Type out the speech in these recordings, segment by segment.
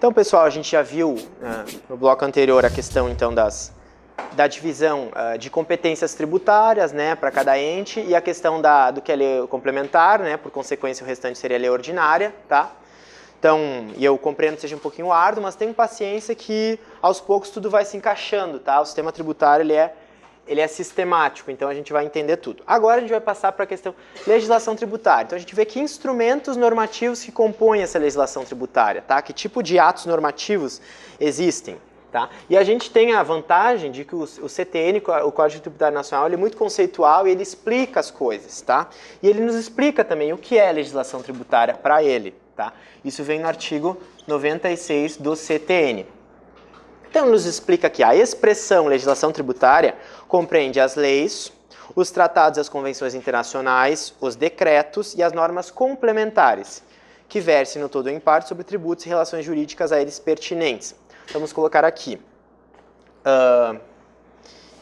Então, pessoal, a gente já viu no bloco anterior a questão, então, da divisão de competências tributárias, né, para cada ente, e a questão do que é lei complementar, né, por consequência o restante seria lei ordinária, tá? Então, e eu compreendo que seja um pouquinho árduo, mas tenham paciência que aos poucos tudo vai se encaixando, tá? O sistema tributário, ele é sistemático, então a gente vai entender tudo. Agora a gente vai passar para a questão legislação tributária. Então a gente vê que instrumentos normativos que compõem essa legislação tributária, tá? Que tipo de atos normativos existem, tá? E a gente tem a vantagem de que o CTN, o Código Tributário Nacional, ele é muito conceitual e ele explica as coisas, tá? E ele nos explica também o que é legislação tributária para ele, tá? Isso vem no artigo 96 do CTN. Então, nos explica que a expressão legislação tributária compreende as leis, os tratados e as convenções internacionais, os decretos e as normas complementares, que versem no todo ou em parte sobre tributos e relações jurídicas a eles pertinentes. Vamos colocar aqui.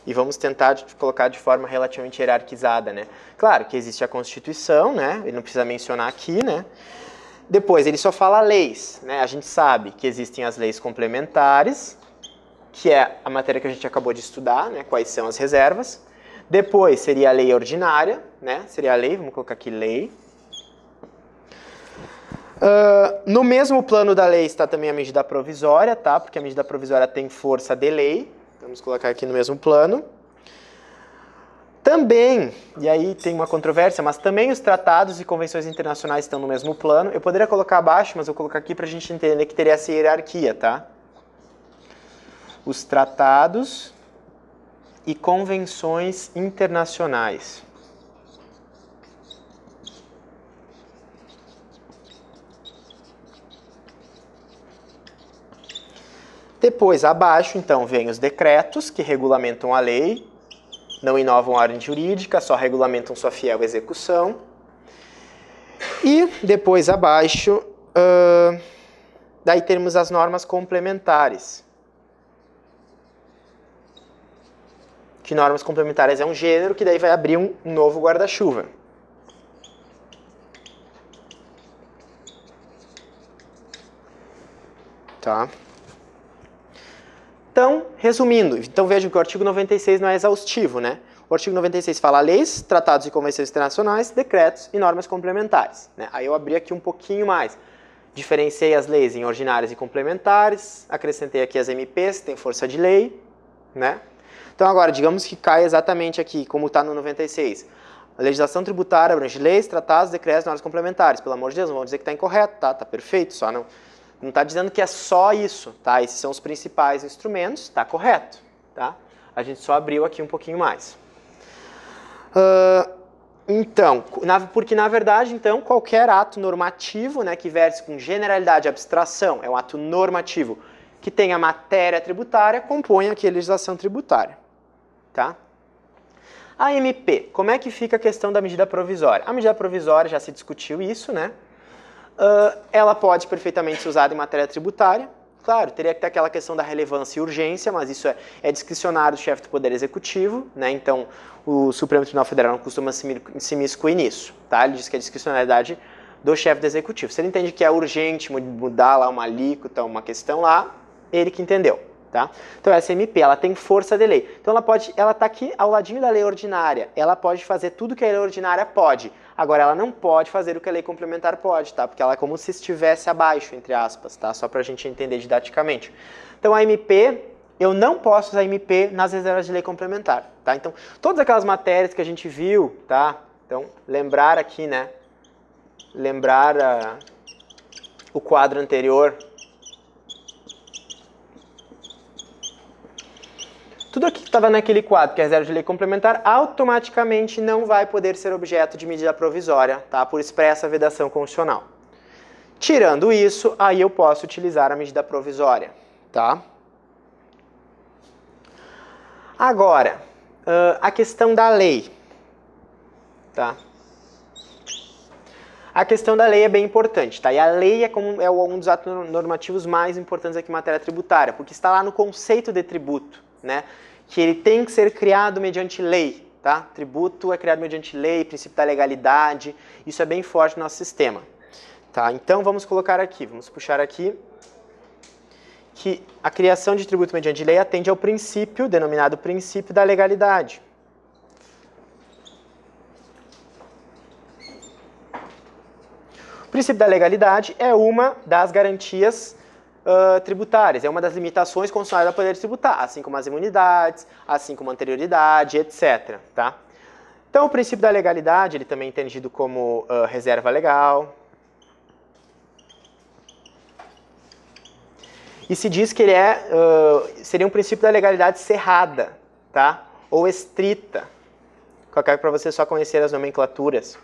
E vamos tentar colocar de forma relativamente hierarquizada, né? Claro que existe a Constituição, né? Ele não precisa mencionar aqui, né? Depois, ele só fala leis, né? A gente sabe que existem as leis complementares, que é a matéria que a gente acabou de estudar, né? Quais são as reservas. Depois seria a lei ordinária, né? Seria a lei, vamos colocar aqui lei. No mesmo plano da lei está também a medida provisória, tá? Porque a medida provisória tem força de lei. Vamos colocar aqui no mesmo plano. Também, e aí tem uma controvérsia, mas também os tratados e convenções internacionais estão no mesmo plano. Eu poderia colocar abaixo, mas eu vou colocar aqui para a gente entender que teria essa hierarquia, tá? Os tratados e convenções internacionais. Depois, abaixo, então, vem os decretos que regulamentam a lei, não inovam a ordem jurídica, só regulamentam sua fiel execução. E depois, abaixo, daí temos as normas complementares. Que normas complementares é um gênero que daí vai abrir um novo guarda-chuva. Tá? Então, resumindo, então vejam que o artigo 96 não é exaustivo, né? O artigo 96 fala leis, tratados e convenções internacionais, decretos e normas complementares, né? Aí eu abri aqui um pouquinho mais. Diferenciei as leis em ordinárias e complementares, acrescentei aqui as MPs, que tem força de lei, né? Então agora, digamos que cai exatamente aqui, como está no 96. A legislação tributária abrange leis, tratados, decretos e normas complementares. Pelo amor de Deus, não vão dizer que está incorreto, tá? Está perfeito, só não está dizendo que é só isso, tá? Esses são os principais instrumentos, está correto, tá? A gente só abriu aqui um pouquinho mais. Então, porque na verdade, então, qualquer ato normativo, né, que verse com generalidade e abstração, é um ato normativo que tenha matéria tributária, compõe aqui a legislação tributária, tá? A MP, como é que fica a questão da medida provisória? A medida provisória, já se discutiu isso, né? Ela pode perfeitamente ser usada em matéria tributária. Claro, teria que ter aquela questão da relevância e urgência, mas isso é discricionário do chefe do Poder Executivo, né? Então, o Supremo Tribunal Federal não costuma se miscuir nisso, tá? Ele diz que é discricionalidade do chefe do Executivo. Se ele entende que é urgente mudar lá uma alíquota, uma questão lá, ele que entendeu, tá? Então, essa MP, ela tem força de lei. Então, ela está aqui ao ladinho da lei ordinária. Ela pode fazer tudo que a lei ordinária pode. Agora, ela não pode fazer o que a lei complementar pode, tá? Porque ela é como se estivesse abaixo, entre aspas, tá? Só para a gente entender didaticamente. Então, a MP, eu não posso usar a MP nas reservas de lei complementar, tá? Então, todas aquelas matérias que a gente viu, tá? Então, lembrar aqui, né? Lembrar o quadro anterior. Tudo aqui que estava naquele quadro, que é a reserva de lei complementar, automaticamente não vai poder ser objeto de medida provisória, tá? Por expressa vedação constitucional. Tirando isso, aí eu posso utilizar a medida provisória, tá? Agora, a questão da lei, tá? A questão da lei é bem importante, tá? E a lei é um dos atos normativos mais importantes aqui em matéria tributária, porque está lá no conceito de tributo, né? Que ele tem que ser criado mediante lei, tá? Tributo é criado mediante lei, princípio da legalidade, isso é bem forte no nosso sistema, tá? Então vamos colocar aqui, vamos puxar aqui que a criação de tributo mediante lei atende ao princípio, denominado princípio da legalidade. O princípio da legalidade é uma das garantias tributárias, é uma das limitações constitucionais ao poder tributar, assim como as imunidades, assim como a anterioridade, etc. Tá? Então, o princípio da legalidade, ele também é entendido como reserva legal. E se diz que ele seria um princípio da legalidade cerrada, tá? Ou estrita. Colocar para você só conhecer as nomenclaturas.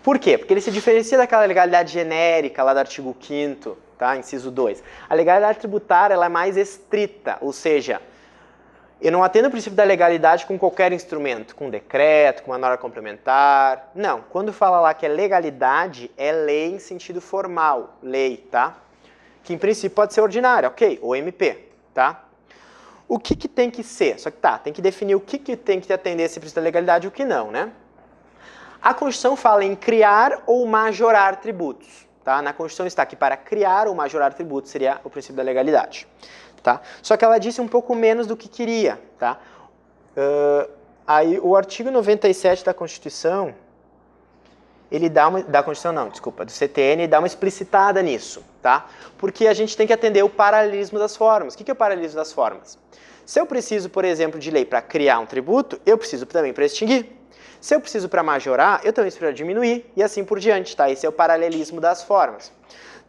Por quê? Porque ele se diferencia daquela legalidade genérica lá do artigo 5º, tá? Inciso 2. A legalidade tributária ela é mais estrita, ou seja, eu não atendo o princípio da legalidade com qualquer instrumento, com decreto, com uma norma complementar. Não, quando fala lá que é legalidade, é lei em sentido formal, lei, tá? Que em princípio pode ser ordinária, ok? Ou MP, tá? O que tem que ser? Só que tem que definir o que tem que atender esse princípio da legalidade e o que não, né? A Constituição fala em criar ou majorar tributos, tá? Na Constituição está que para criar ou majorar tributos seria o princípio da legalidade, tá? Só que ela disse um pouco menos do que queria, tá? Aí o artigo 97 da Constituição, ele dá uma... Da Constituição não, desculpa, do CTN, dá uma explicitada nisso, tá? Porque a gente tem que atender o paralelismo das formas. O que é o paralelismo das formas? Se eu preciso, por exemplo, de lei para criar um tributo, eu preciso também para extinguir. Se eu preciso para majorar, eu também preciso para diminuir, e assim por diante, tá? Esse é o paralelismo das formas.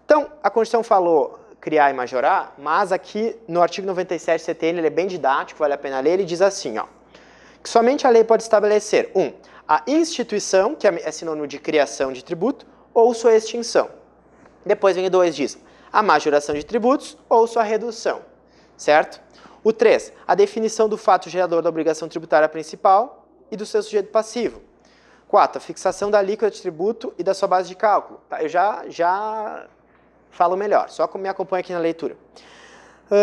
Então, a Constituição falou criar e majorar, mas aqui no artigo 97 do CTN, ele é bem didático, vale a pena ler, ele diz assim, ó, que somente a lei pode estabelecer, a instituição, que é sinônimo de criação de tributo, ou sua extinção. Depois vem o 2, diz a majoração de tributos ou sua redução, certo? O 3, a definição do fato gerador da obrigação tributária principal e do seu sujeito passivo. 4, a fixação da alíquota de tributo e da sua base de cálculo. Tá, eu já falo melhor, só me acompanha aqui na leitura.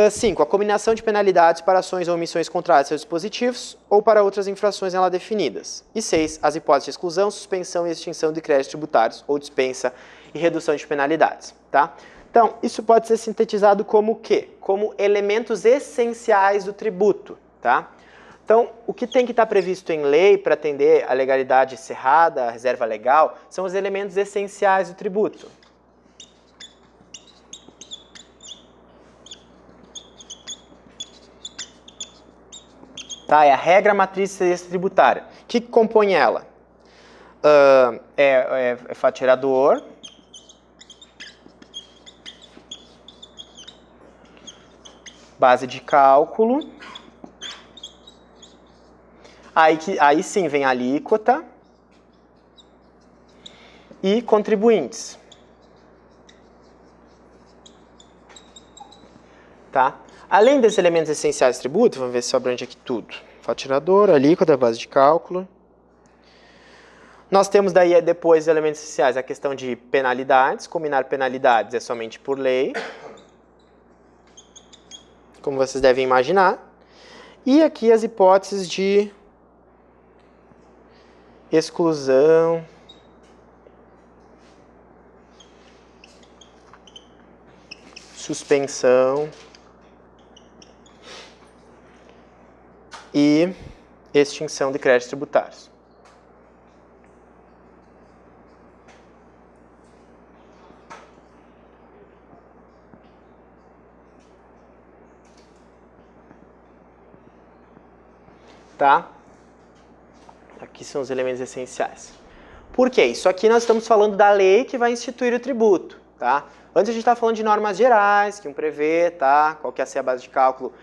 5, a combinação de penalidades para ações ou omissões contrárias aos dispositivos ou para outras infrações nela definidas. E 6, as hipóteses de exclusão, suspensão e extinção de créditos tributários ou dispensa e redução de penalidades. Tá? Então, isso pode ser sintetizado como o quê? Como elementos essenciais do tributo. Tá? Então, o que tem que estar previsto em lei para atender a legalidade cerrada, a reserva legal, são os elementos essenciais do tributo. Tá, é a regra matriz tributária. O que compõe ela? É fato gerador, base de cálculo, aí sim vem a alíquota e contribuintes. Tá? Além desses elementos essenciais do tributo, vamos ver se abrange aqui tudo. Fato gerador, alíquota, base de cálculo. Nós temos daí depois elementos essenciais, a questão de penalidades. Combinar penalidades é somente por lei, como vocês devem imaginar. E aqui as hipóteses de exclusão, suspensão e extinção de créditos tributários. Tá? Aqui são os elementos essenciais. Por quê? Isso aqui nós estamos falando da lei que vai instituir o tributo, tá? Antes a gente estava falando de normas gerais, que prevê, tá? Qual que ia ser a base de cálculo,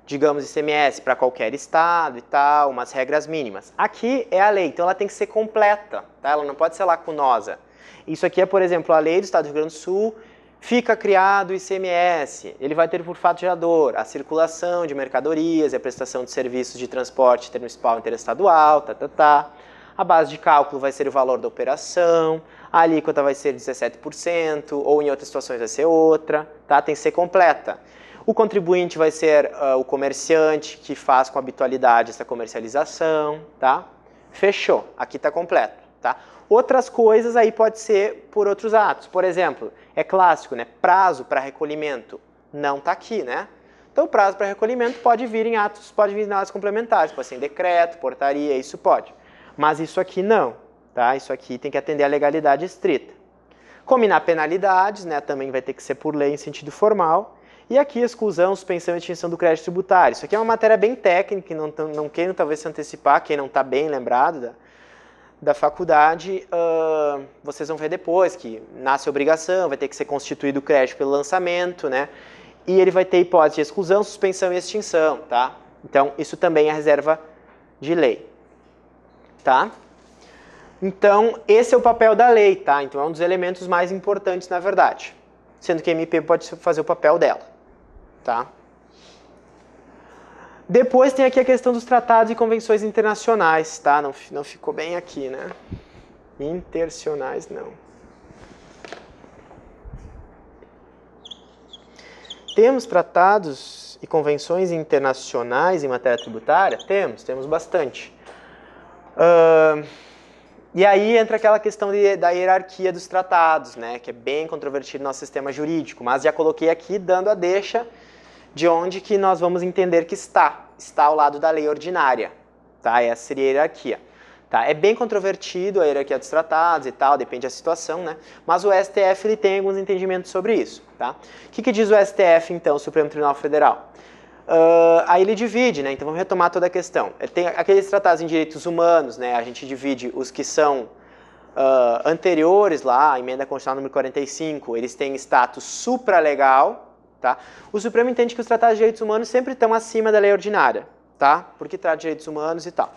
digamos, ICMS para qualquer estado e tal, umas regras mínimas. Aqui é a lei, então ela tem que ser completa, tá? Ela não pode ser lacunosa. Isso aqui é, por exemplo, a lei do Estado do Rio Grande do Sul, fica criado o ICMS, ele vai ter por fato gerador a circulação de mercadorias e a prestação de serviços de transporte intermunicipal e interestadual, A base de cálculo vai ser o valor da operação, a alíquota vai ser 17%, ou em outras situações vai ser outra, tá? Tem que ser completa. O contribuinte vai ser o comerciante que faz com habitualidade essa comercialização, tá? Fechou, aqui está completo, tá? Outras coisas aí pode ser por outros atos. Por exemplo, é clássico, né? Prazo para recolhimento. Não está aqui, né? Então, o prazo para recolhimento pode vir em atos complementares, pode ser em decreto, portaria, isso pode. Mas isso aqui não, tá? Isso aqui tem que atender à legalidade estrita. Combinar penalidades, né? Também vai ter que ser por lei em sentido formal. E aqui, exclusão, suspensão e extinção do crédito tributário. Isso aqui é uma matéria bem técnica, não queiram talvez se antecipar, quem não está bem lembrado da faculdade, vocês vão ver depois que nasce a obrigação, vai ter que ser constituído o crédito pelo lançamento, né? E ele vai ter hipótese de exclusão, suspensão e extinção, tá? Então, isso também é reserva de lei, tá? Então, esse é o papel da lei, tá? Então, é um dos elementos mais importantes, na verdade. Sendo que a MP pode fazer o papel dela, tá? Depois tem aqui a questão dos tratados e convenções internacionais, tá? Não ficou bem aqui, né? Internacionais, não. Temos tratados e convenções internacionais em matéria tributária? Temos bastante. E aí entra aquela questão da hierarquia dos tratados, né? Que é bem controvertido no nosso sistema jurídico, mas já coloquei aqui dando a deixa de onde que nós vamos entender que está ao lado da lei ordinária, tá? Essa seria a hierarquia. Tá? É bem controvertido a hierarquia dos tratados e tal, depende da situação, né? Mas o STF ele tem alguns entendimentos sobre isso, tá? O que diz o STF, então, o Supremo Tribunal Federal? Aí ele divide, né? Então vamos retomar toda a questão. Tem aqueles tratados em direitos humanos, né? A gente divide os que são anteriores lá, a emenda constitucional número 45, eles têm status supralegal. Tá? O Supremo entende que os tratados de direitos humanos sempre estão acima da lei ordinária, tá? Porque trata de direitos humanos e tal.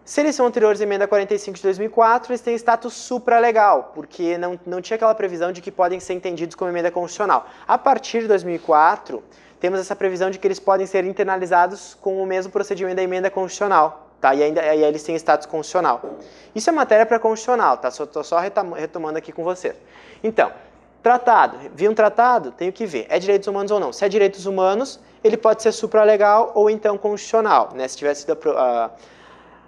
Se eles são anteriores à emenda 45 de 2004, eles têm status supralegal, porque não tinha aquela previsão de que podem ser entendidos como emenda constitucional. A partir de 2004, temos essa previsão de que eles podem ser internalizados com o mesmo procedimento da emenda constitucional, tá? E aí eles têm status constitucional. Isso é matéria pré-constitucional, tá? Estou só retomando aqui com você. Então, tratado. Vi um tratado? Tenho que ver. É direitos humanos ou não? Se é direitos humanos, ele pode ser supralegal ou então constitucional, né? Se tivesse sido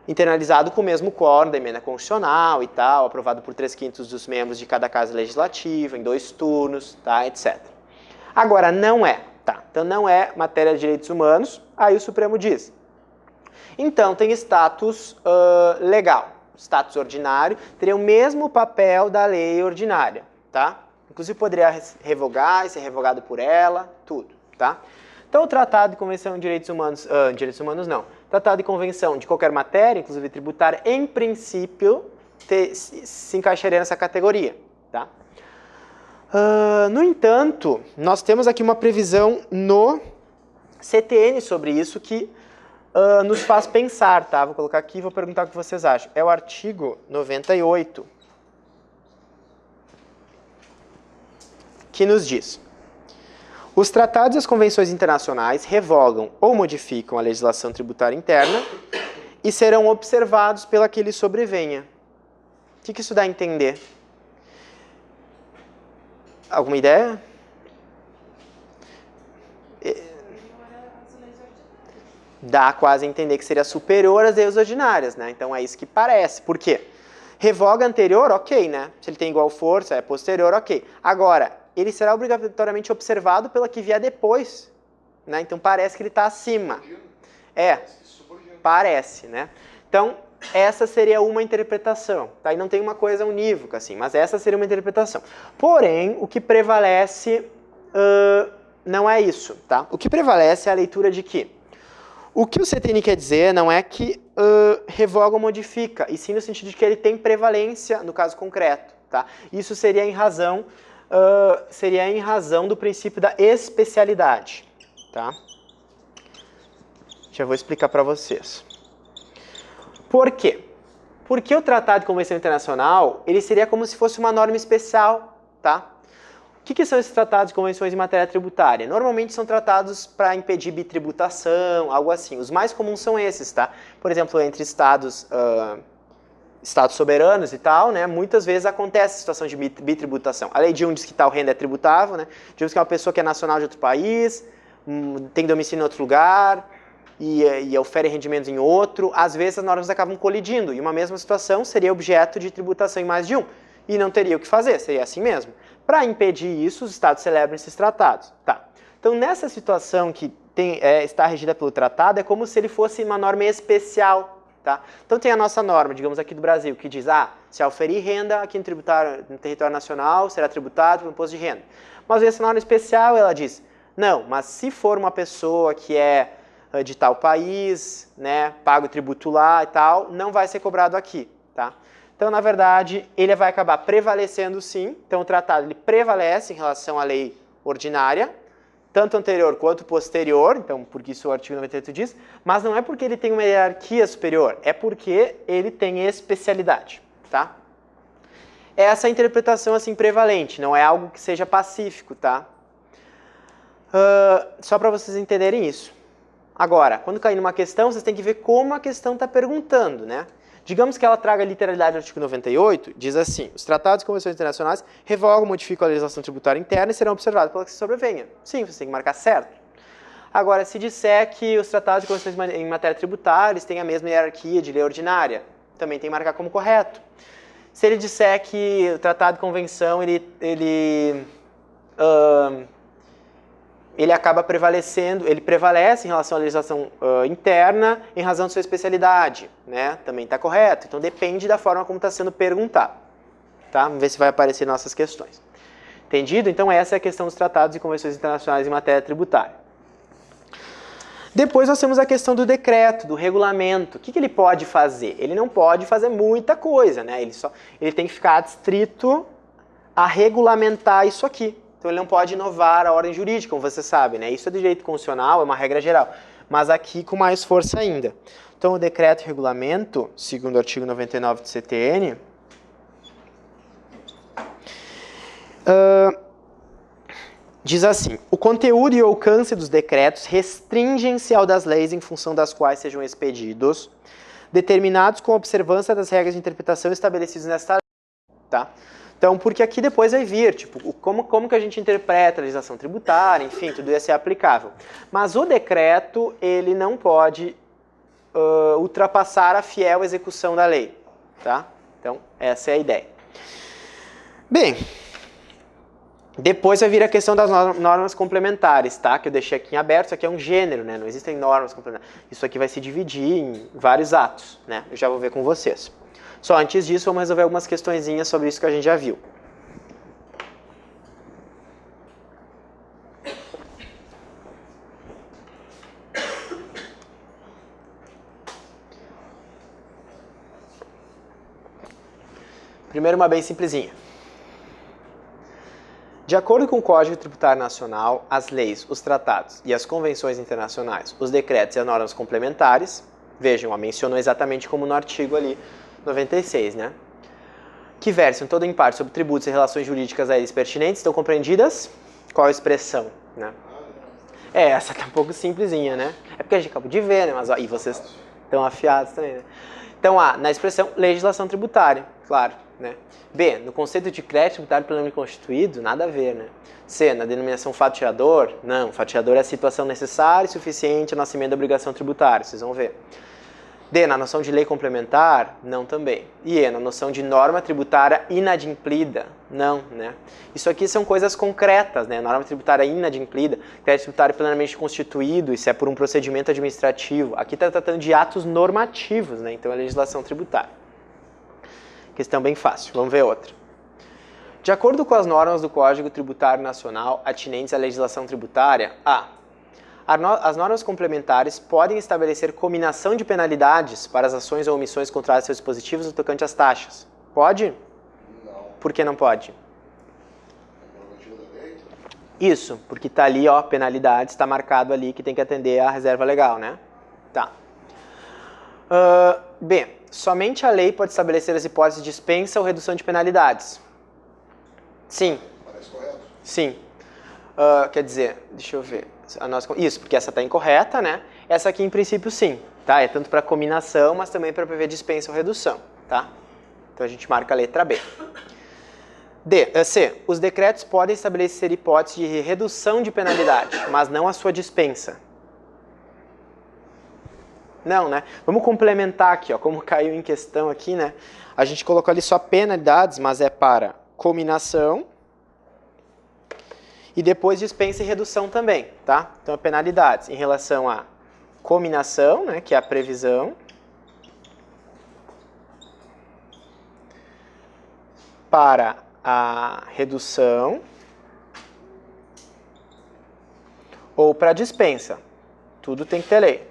internalizado com o mesmo quórum da emenda constitucional e tal, aprovado por 3/5 dos membros de cada casa legislativa, em 2 turnos, tá? Etc. Agora, não é. Tá? Então, não é matéria de direitos humanos. Aí o Supremo diz. Então, tem status legal. Status ordinário teria o mesmo papel da lei ordinária, tá? Inclusive, poderia revogar e ser revogado por ela, tudo, tá? Então, o Tratado de Convenção de Direitos Humanos não. Tratado de Convenção de qualquer matéria, inclusive tributária, em princípio, se encaixaria nessa categoria, tá? No entanto, nós temos aqui uma previsão no CTN sobre isso que nos faz pensar, tá? Vou colocar aqui e vou perguntar o que vocês acham. É o artigo 98. Que nos diz: os tratados e as convenções internacionais revogam ou modificam a legislação tributária interna e serão observados pela que lhes sobrevenha. O que isso dá a entender? Alguma ideia? Dá quase a entender que seria superior às leis ordinárias, né? Então é isso que parece. Por quê? Revoga anterior, ok, né? Se ele tem igual força, é posterior, ok. Agora, ele será obrigatoriamente observado pela que vier depois, né? Então parece que ele está acima. Parece, né? Então, essa seria uma interpretação, tá? E não tem uma coisa unívoca, assim, mas essa seria uma interpretação. Porém, o que prevalece não é isso, tá? O que prevalece é a leitura de que o que o CTN quer dizer não é que revoga ou modifica, e sim no sentido de que ele tem prevalência no caso concreto, tá? Isso seria em razão do princípio da especialidade, tá? Já vou explicar para vocês. Por quê? Porque o Tratado de Convenção Internacional, ele seria como se fosse uma norma especial, tá? O que são esses tratados e convenções em matéria tributária? Normalmente são tratados para impedir bitributação, algo assim. Os mais comuns são esses, tá? Por exemplo, entre estados soberanos e tal, né? Muitas vezes acontece a situação de bitributação. A lei de um diz que tal renda é tributável, né? Diz que é uma pessoa que é nacional de outro país, tem domicílio em outro lugar e ofere rendimentos em outro. Às vezes as normas acabam colidindo e uma mesma situação seria objeto de tributação em mais de um. E não teria o que fazer, seria assim mesmo. Para impedir isso, os estados celebram esses tratados. Tá. Então, nessa situação que está regida pelo tratado, é como se ele fosse uma norma especial. Tá? Então, tem a nossa norma, digamos aqui do Brasil, que diz, se auferir renda aqui no território nacional, será tributado pelo imposto de renda. Mas essa norma especial, ela diz, não, mas se for uma pessoa que é de tal país, né, paga o tributo lá e tal, não vai ser cobrado aqui. Tá? Então, na verdade, ele vai acabar prevalecendo sim. Então, o tratado ele prevalece em relação à lei ordinária, tanto anterior quanto posterior, então, porque isso o artigo 98 diz, mas não é porque ele tem uma hierarquia superior, é porque ele tem especialidade. Tá? Essa é a interpretação assim, prevalente, não é algo que seja pacífico. Tá? Só para vocês entenderem isso. Agora, quando cair numa questão, vocês têm que ver como a questão está perguntando, né? Digamos que ela traga a literalidade do artigo 98, diz assim, os tratados e convenções internacionais revogam ou modificam a legislação tributária interna e serão observados pela que se sobrevenha. Sim, você tem que marcar certo. Agora, se disser que os tratados e convenções em matéria tributária têm a mesma hierarquia de lei ordinária, também tem que marcar como correto. Se ele disser que o tratado de convenção, ele acaba prevalecendo, ele prevalece em relação à legislação interna em razão de sua especialidade, né? Também está correto. Então depende da forma como está sendo perguntado. Tá? Vamos ver se vai aparecer nossas questões. Entendido? Então essa é a questão dos tratados e convenções internacionais em matéria tributária. Depois nós temos a questão do decreto, do regulamento. O que ele pode fazer? Ele não pode fazer muita coisa, né? Ele tem que ficar adstrito a regulamentar isso aqui. Então ele não pode inovar a ordem jurídica, como você sabe, né? Isso é do direito constitucional, é uma regra geral, mas aqui com mais força ainda. Então o decreto e regulamento, segundo o artigo 99 do CTN, diz assim, o conteúdo e o alcance dos decretos restringem-se ao das leis em função das quais sejam expedidos, determinados com observância das regras de interpretação estabelecidas nesta lei. Tá? Então, porque aqui depois vai vir, tipo, como que a gente interpreta a legislação tributária, enfim, tudo isso é aplicável. Mas o decreto, ele não pode ultrapassar a fiel execução da lei, tá? Então, essa é a ideia. Bem, depois vai vir a questão das normas complementares, tá? Que eu deixei aqui em aberto, isso aqui é um gênero, né? Não existem normas complementares. Isso aqui vai se dividir em vários atos, né? Eu já vou ver com vocês. Só antes disso, vamos resolver algumas questõezinhas sobre isso que a gente já viu. Primeiro, uma bem simplesinha. De acordo com o Código Tributário Nacional, as leis, os tratados e as convenções internacionais, os decretos e as normas complementares, vejam, a mencionou exatamente como no artigo ali, 96, né? Que versam todo em parte sobre tributos e relações jurídicas a eles pertinentes, estão compreendidas? Qual a expressão, né? Essa tá um pouco simplesinha, né? É porque a gente acabou de ver, né? Mas, ó, e vocês estão afiados também, né? Então, A, na expressão legislação tributária, claro, né? B, no conceito de crédito tributário pelo nome constituído, nada a ver, né? C, na denominação fato tirador, não, fato tirador é a situação necessária e suficiente ao nascimento da obrigação tributária, vocês vão ver. D, na noção de lei complementar, não também. E E, na noção de norma tributária inadimplida, não, né? Isso aqui são coisas concretas, né? Norma tributária inadimplida, crédito tributário plenamente constituído, isso é por um procedimento administrativo. Aqui está tratando de atos normativos, né? Então é legislação tributária. Questão bem fácil, vamos ver outra. De acordo com as normas do Código Tributário Nacional atinentes à legislação tributária, A, as normas complementares podem estabelecer cominação de penalidades para as ações ou omissões contrárias aos seus dispositivos no tocante às taxas. Pode? Não. Por que não pode? Isso, porque está ali, ó, penalidades, está marcado ali que tem que atender à reserva legal, né? Tá. B, somente a lei pode estabelecer as hipóteses de dispensa ou redução de penalidades. Sim. Parece correto. Sim. Quer dizer, deixa eu ver. Isso, porque essa está incorreta, né? Essa aqui, em princípio, sim. Tá? É tanto para cominação, mas também para prever dispensa ou redução. Tá? Então a gente marca a letra B. C. Os decretos podem estabelecer hipótese de redução de penalidade, mas não a sua dispensa. Não, né? Vamos complementar aqui, ó, como caiu em questão aqui, né? A gente colocou ali só penalidades, mas é para cominação E depois dispensa e redução também, tá? Então, penalidades em relação à cominação, né, que é a previsão, para a redução ou para a dispensa. Tudo tem que ter lei.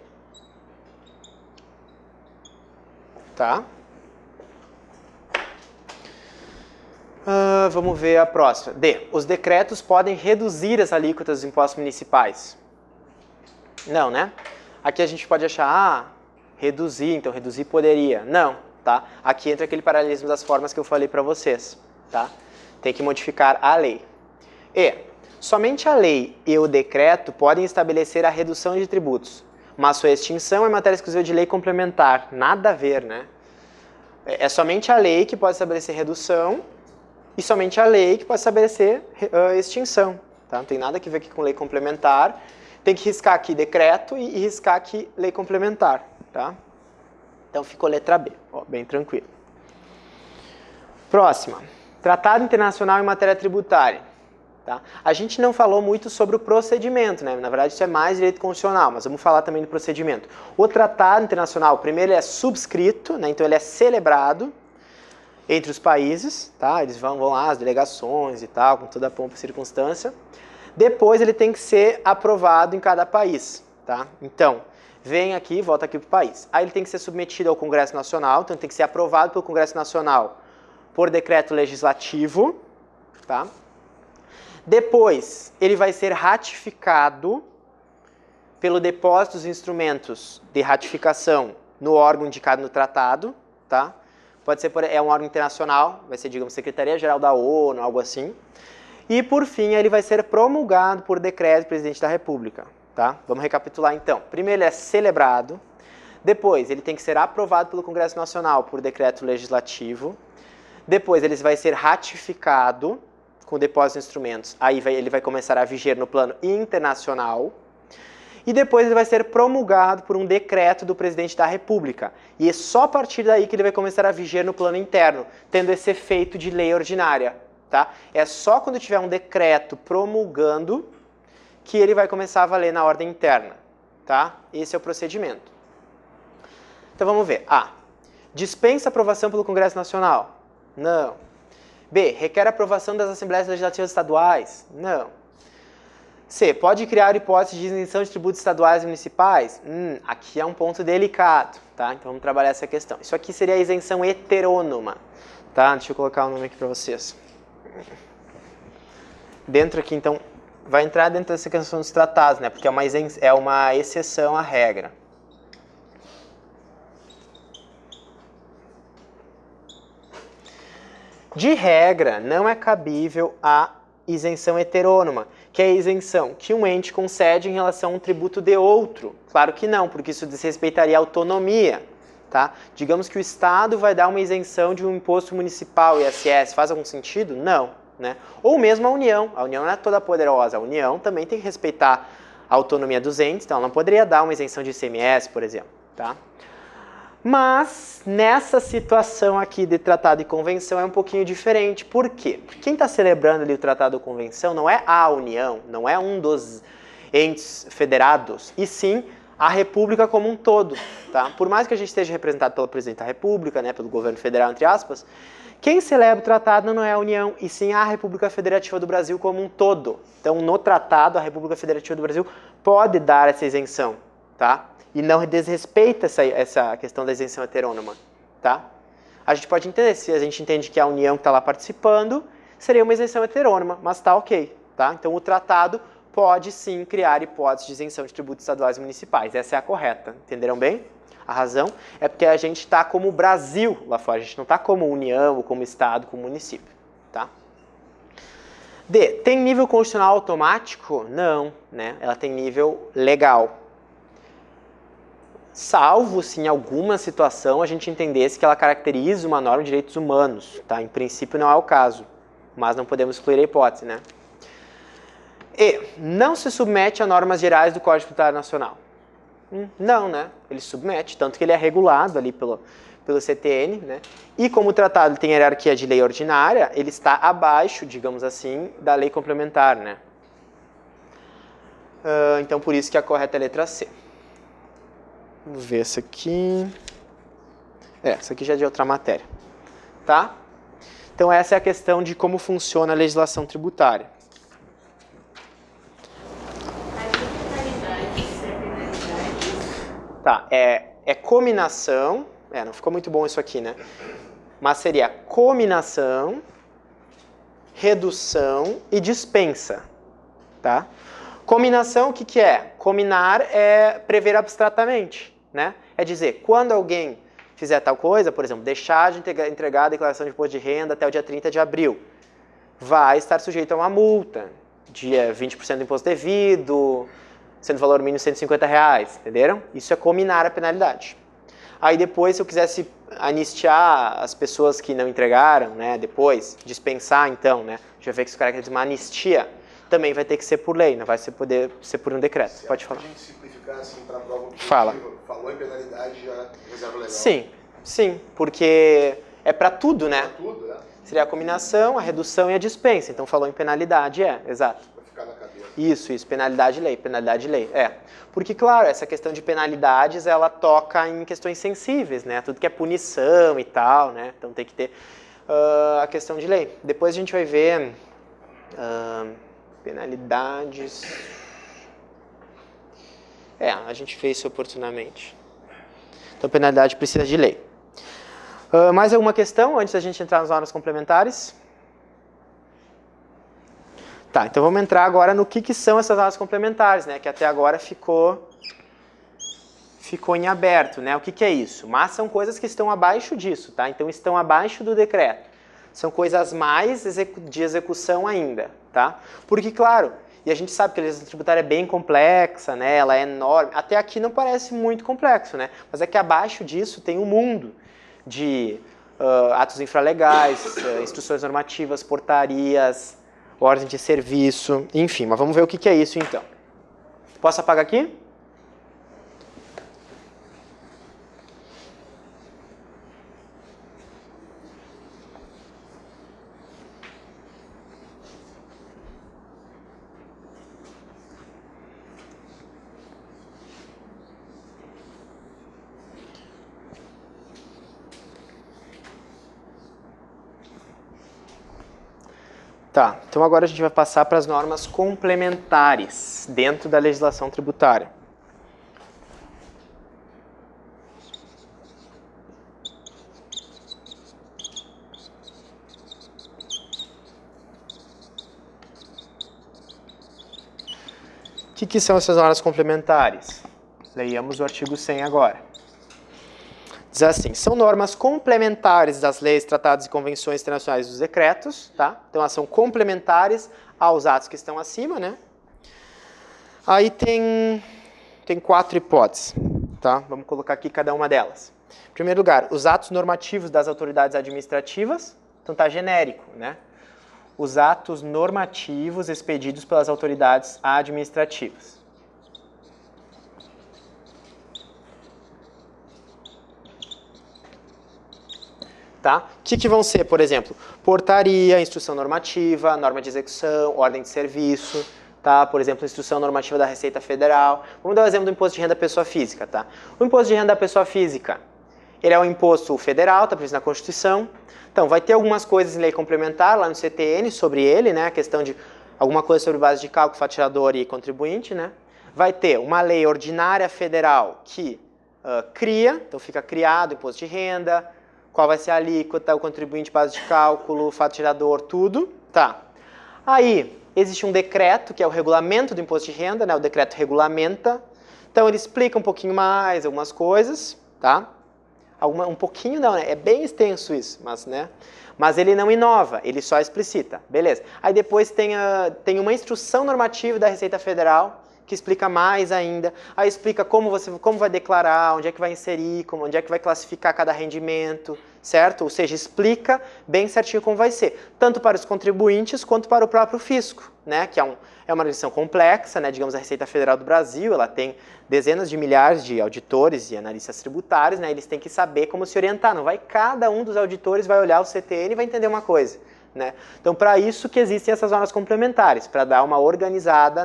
Tá? Vamos ver a próxima. D. Os decretos podem reduzir as alíquotas dos impostos municipais. Não, né? Aqui a gente pode achar, reduzir, então reduzir poderia. Não, tá? Aqui entra aquele paralelismo das formas que eu falei para vocês, tá? Tem que modificar a lei. E. Somente a lei e o decreto podem estabelecer a redução de tributos, mas sua extinção é matéria exclusiva de lei complementar. Nada a ver, né? É somente a lei que pode estabelecer redução e somente a lei que pode estabelecer extinção. Tá? Não tem nada a ver aqui com lei complementar. Tem que riscar aqui decreto e riscar aqui lei complementar. Tá? Então ficou letra B, ó, bem tranquilo. Próxima. Tratado internacional em matéria tributária. Tá? A gente não falou muito sobre o procedimento, né? Na verdade isso é mais direito constitucional, mas vamos falar também do procedimento. O tratado internacional, primeiro ele é subscrito, né? Então ele é celebrado entre os países, tá? Eles vão lá, as delegações e tal, com toda a pompa e circunstância. Depois ele tem que ser aprovado em cada país, tá? Então, vem aqui, volta aqui para o país. Aí ele tem que ser submetido ao Congresso Nacional, então tem que ser aprovado pelo Congresso Nacional por decreto legislativo, tá? Depois, ele vai ser ratificado pelo depósito dos instrumentos de ratificação no órgão indicado no tratado, tá? Pode ser é um órgão internacional, vai ser, digamos, Secretaria-Geral da ONU, algo assim. E, por fim, ele vai ser promulgado por decreto do Presidente da República, tá? Vamos recapitular, então. Primeiro, ele é celebrado. Depois, ele tem que ser aprovado pelo Congresso Nacional por decreto legislativo. Depois, ele vai ser ratificado com depósito de instrumentos. Aí ele vai começar a viger no plano internacional. E depois ele vai ser promulgado por um decreto do Presidente da República. E é só a partir daí que ele vai começar a viger no plano interno, tendo esse efeito de lei ordinária. Tá? É só quando tiver um decreto promulgando que ele vai começar a valer na ordem interna. Tá? Esse é o procedimento. Então vamos ver. A. Dispensa aprovação pelo Congresso Nacional? Não. B. Requer aprovação das Assembleias Legislativas Estaduais? Não. C. Pode criar hipótese de isenção de tributos estaduais e municipais? Aqui é um ponto delicado, tá? Então vamos trabalhar essa questão. Isso aqui seria a isenção heterônoma, tá? Deixa eu colocar o nome aqui para vocês. Dentro aqui, então, vai entrar dentro dessa questão dos tratados, né? Porque é uma exceção à regra. De regra, não é cabível a isenção heterônoma, que é a isenção que um ente concede em relação a um tributo de outro. Claro que não, porque isso desrespeitaria a autonomia. Tá? Digamos que o Estado vai dar uma isenção de um imposto municipal, ISS, faz algum sentido? Não. Né? Ou mesmo a União não é toda poderosa, a União também tem que respeitar a autonomia dos entes, então ela não poderia dar uma isenção de ICMS, por exemplo. Tá? Mas, nessa situação aqui de tratado e convenção é um pouquinho diferente. Por quê? Porque quem está celebrando ali o tratado ou convenção não é a União, não é um dos entes federados, e sim a República como um todo. Tá? Por mais que a gente esteja representado pelo Presidente da República, né, pelo governo federal, entre aspas, quem celebra o tratado não é a União, e sim a República Federativa do Brasil como um todo. Então, no tratado, a República Federativa do Brasil pode dar essa isenção, tá? E não desrespeita essa questão da isenção heterônoma, tá? A gente pode entender, se a gente entende que a União que está lá participando, seria uma isenção heterônoma, mas tá ok, tá? Então o tratado pode sim criar hipóteses de isenção de tributos estaduais e municipais, essa é a correta, entenderam bem? A razão é porque a gente está como Brasil lá fora, a gente não está como União, ou como Estado, como município, tá? D. Tem nível constitucional automático? Não, né? Ela tem nível legal. Salvo se em alguma situação a gente entendesse que ela caracteriza uma norma de direitos humanos, tá? Em princípio não é o caso, mas não podemos excluir a hipótese, né? E. Não se submete a normas gerais do Código Tributário Nacional? Não, né? Ele submete, tanto que ele é regulado ali pelo CTN, né? E como o tratado tem hierarquia de lei ordinária, ele está abaixo, digamos assim, da lei complementar, né? Então, por isso que a correta é a letra C. Vamos ver essa aqui. Essa aqui já é de outra matéria. Tá? Então, essa é a questão de como funciona a legislação tributária. Tá, é cominação. Não ficou muito bom isso aqui, né? Mas seria cominação, redução e dispensa. Tá? Cominação, o que que é? Cominar é prever abstratamente, né? É dizer, quando alguém fizer tal coisa, por exemplo, deixar de entregar a declaração de imposto de renda até o dia 30 de abril, vai estar sujeito a uma multa de 20% do imposto devido, sendo valor mínimo R$150, entenderam? Isso é cominar a penalidade. Aí depois, se eu quisesse anistiar as pessoas que não entregaram, né, depois, dispensar então, né, já vê que isso caracteriza uma anistia, também vai ter que ser por lei, não vai poder ser por um decreto. Pode falar. Se a gente simplificar assim para prova objetiva, Fala. Falou em penalidade, já reserva legal. Sim, porque é para tudo, né? Para tudo, né? Seria a combinação, a redução e a dispensa. Então falou em penalidade, exato. Vai ficar na cabeça. Isso, penalidade e lei, Porque, claro, essa questão de penalidades, ela toca em questões sensíveis, né? Tudo que é punição e tal, né? Então tem que ter a questão de lei. Depois a gente vai ver penalidades. A gente fez isso oportunamente. Então penalidade precisa de lei. Mais alguma questão antes da gente entrar nas normas complementares? Tá, então vamos entrar agora no que são essas normas complementares, né? Que até agora ficou em aberto, né? O que é isso? Mas são coisas que estão abaixo disso, tá? Então estão abaixo do decreto. São coisas mais de execução ainda, tá? Porque, claro, e a gente sabe que a legislação tributária é bem complexa, né? Ela é enorme. Até aqui não parece muito complexo, né? Mas é que abaixo disso tem um mundo de atos infralegais, instruções normativas, portarias, ordem de serviço, enfim. Mas vamos ver o que é isso, então. Posso apagar aqui? Tá, então agora a gente vai passar para as normas complementares dentro da legislação tributária. O que são essas normas complementares? Leiamos o artigo 100 agora. Diz assim, são normas complementares das leis, tratados e convenções internacionais dos decretos, tá? Então elas são complementares aos atos que estão acima, né? Aí tem 4 hipóteses, tá? Vamos colocar aqui cada uma delas. Em primeiro lugar, os atos normativos das autoridades administrativas, então tá genérico, né? Os atos normativos expedidos pelas autoridades administrativas. Tá? O que vão ser, por exemplo, portaria, instrução normativa, norma de execução, ordem de serviço, tá? Por exemplo, instrução normativa da Receita Federal. Vamos dar o exemplo do imposto de renda da pessoa física, tá? O imposto de renda da pessoa física, ele é um imposto federal, está previsto na Constituição. Então, vai ter algumas coisas em lei complementar lá no CTN sobre ele, né? A questão de alguma coisa sobre base de cálculo, fatiador e contribuinte, né? Vai ter uma lei ordinária federal que cria, então fica criado o imposto de renda, qual vai ser a alíquota, o contribuinte, base de cálculo, fato tirador, tudo, tá. Aí, existe um decreto, que é o regulamento do imposto de renda, né, o decreto regulamenta, então ele explica um pouquinho mais algumas coisas, tá. Um pouquinho não, né, é bem extenso isso, mas ele não inova, ele só explicita, beleza. Aí depois tem uma instrução normativa da Receita Federal, que explica mais ainda, aí explica como vai declarar, onde é que vai inserir, onde é que vai classificar cada rendimento, certo? Ou seja, explica bem certinho como vai ser, tanto para os contribuintes quanto para o próprio fisco, né? Que é uma legislação complexa, né? Digamos, a Receita Federal do Brasil, ela tem dezenas de milhares de auditores e analistas tributários, né? Eles têm que saber como se orientar, não vai cada um dos auditores vai olhar o CTN e vai entender uma coisa, né? Então, para isso que existem essas normas complementares, para dar uma organizada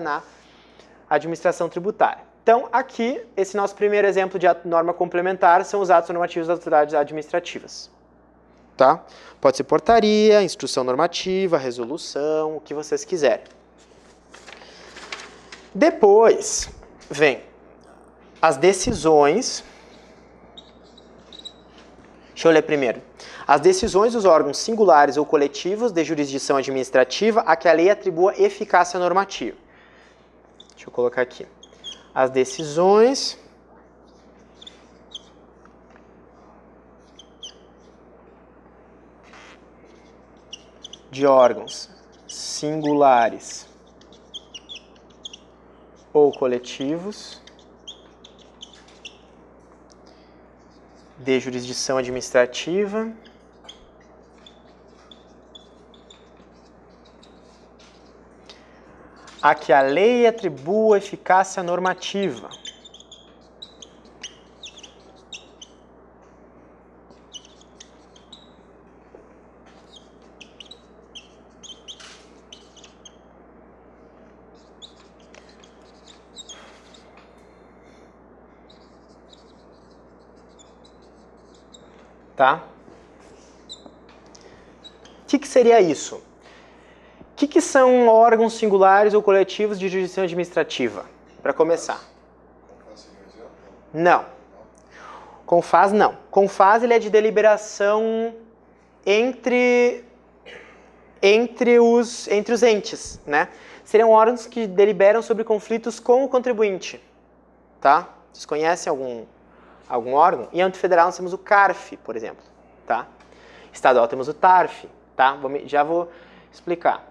administração tributária. Então, aqui, esse nosso primeiro exemplo de norma complementar são os atos normativos das autoridades administrativas. Tá? Pode ser portaria, instrução normativa, resolução, o que vocês quiserem. Depois, vem as decisões. Deixa eu ler primeiro. As decisões dos órgãos singulares ou coletivos de jurisdição administrativa a que a lei atribua eficácia normativa. Deixa eu colocar aqui. As decisões de órgãos singulares ou coletivos de jurisdição administrativa a que a lei atribua eficácia normativa. Tá? O que seria isso? O que são órgãos singulares ou coletivos de jurisdição administrativa? Para começar. Não. CONFAS não. CONFAS ele é de deliberação entre os entes, né? Seriam órgãos que deliberam sobre conflitos com o contribuinte. Tá? Vocês conhecem algum órgão? Em âmbito federal nós temos o CARF, por exemplo, tá? Estadual temos o TARF, tá? Já vou explicar.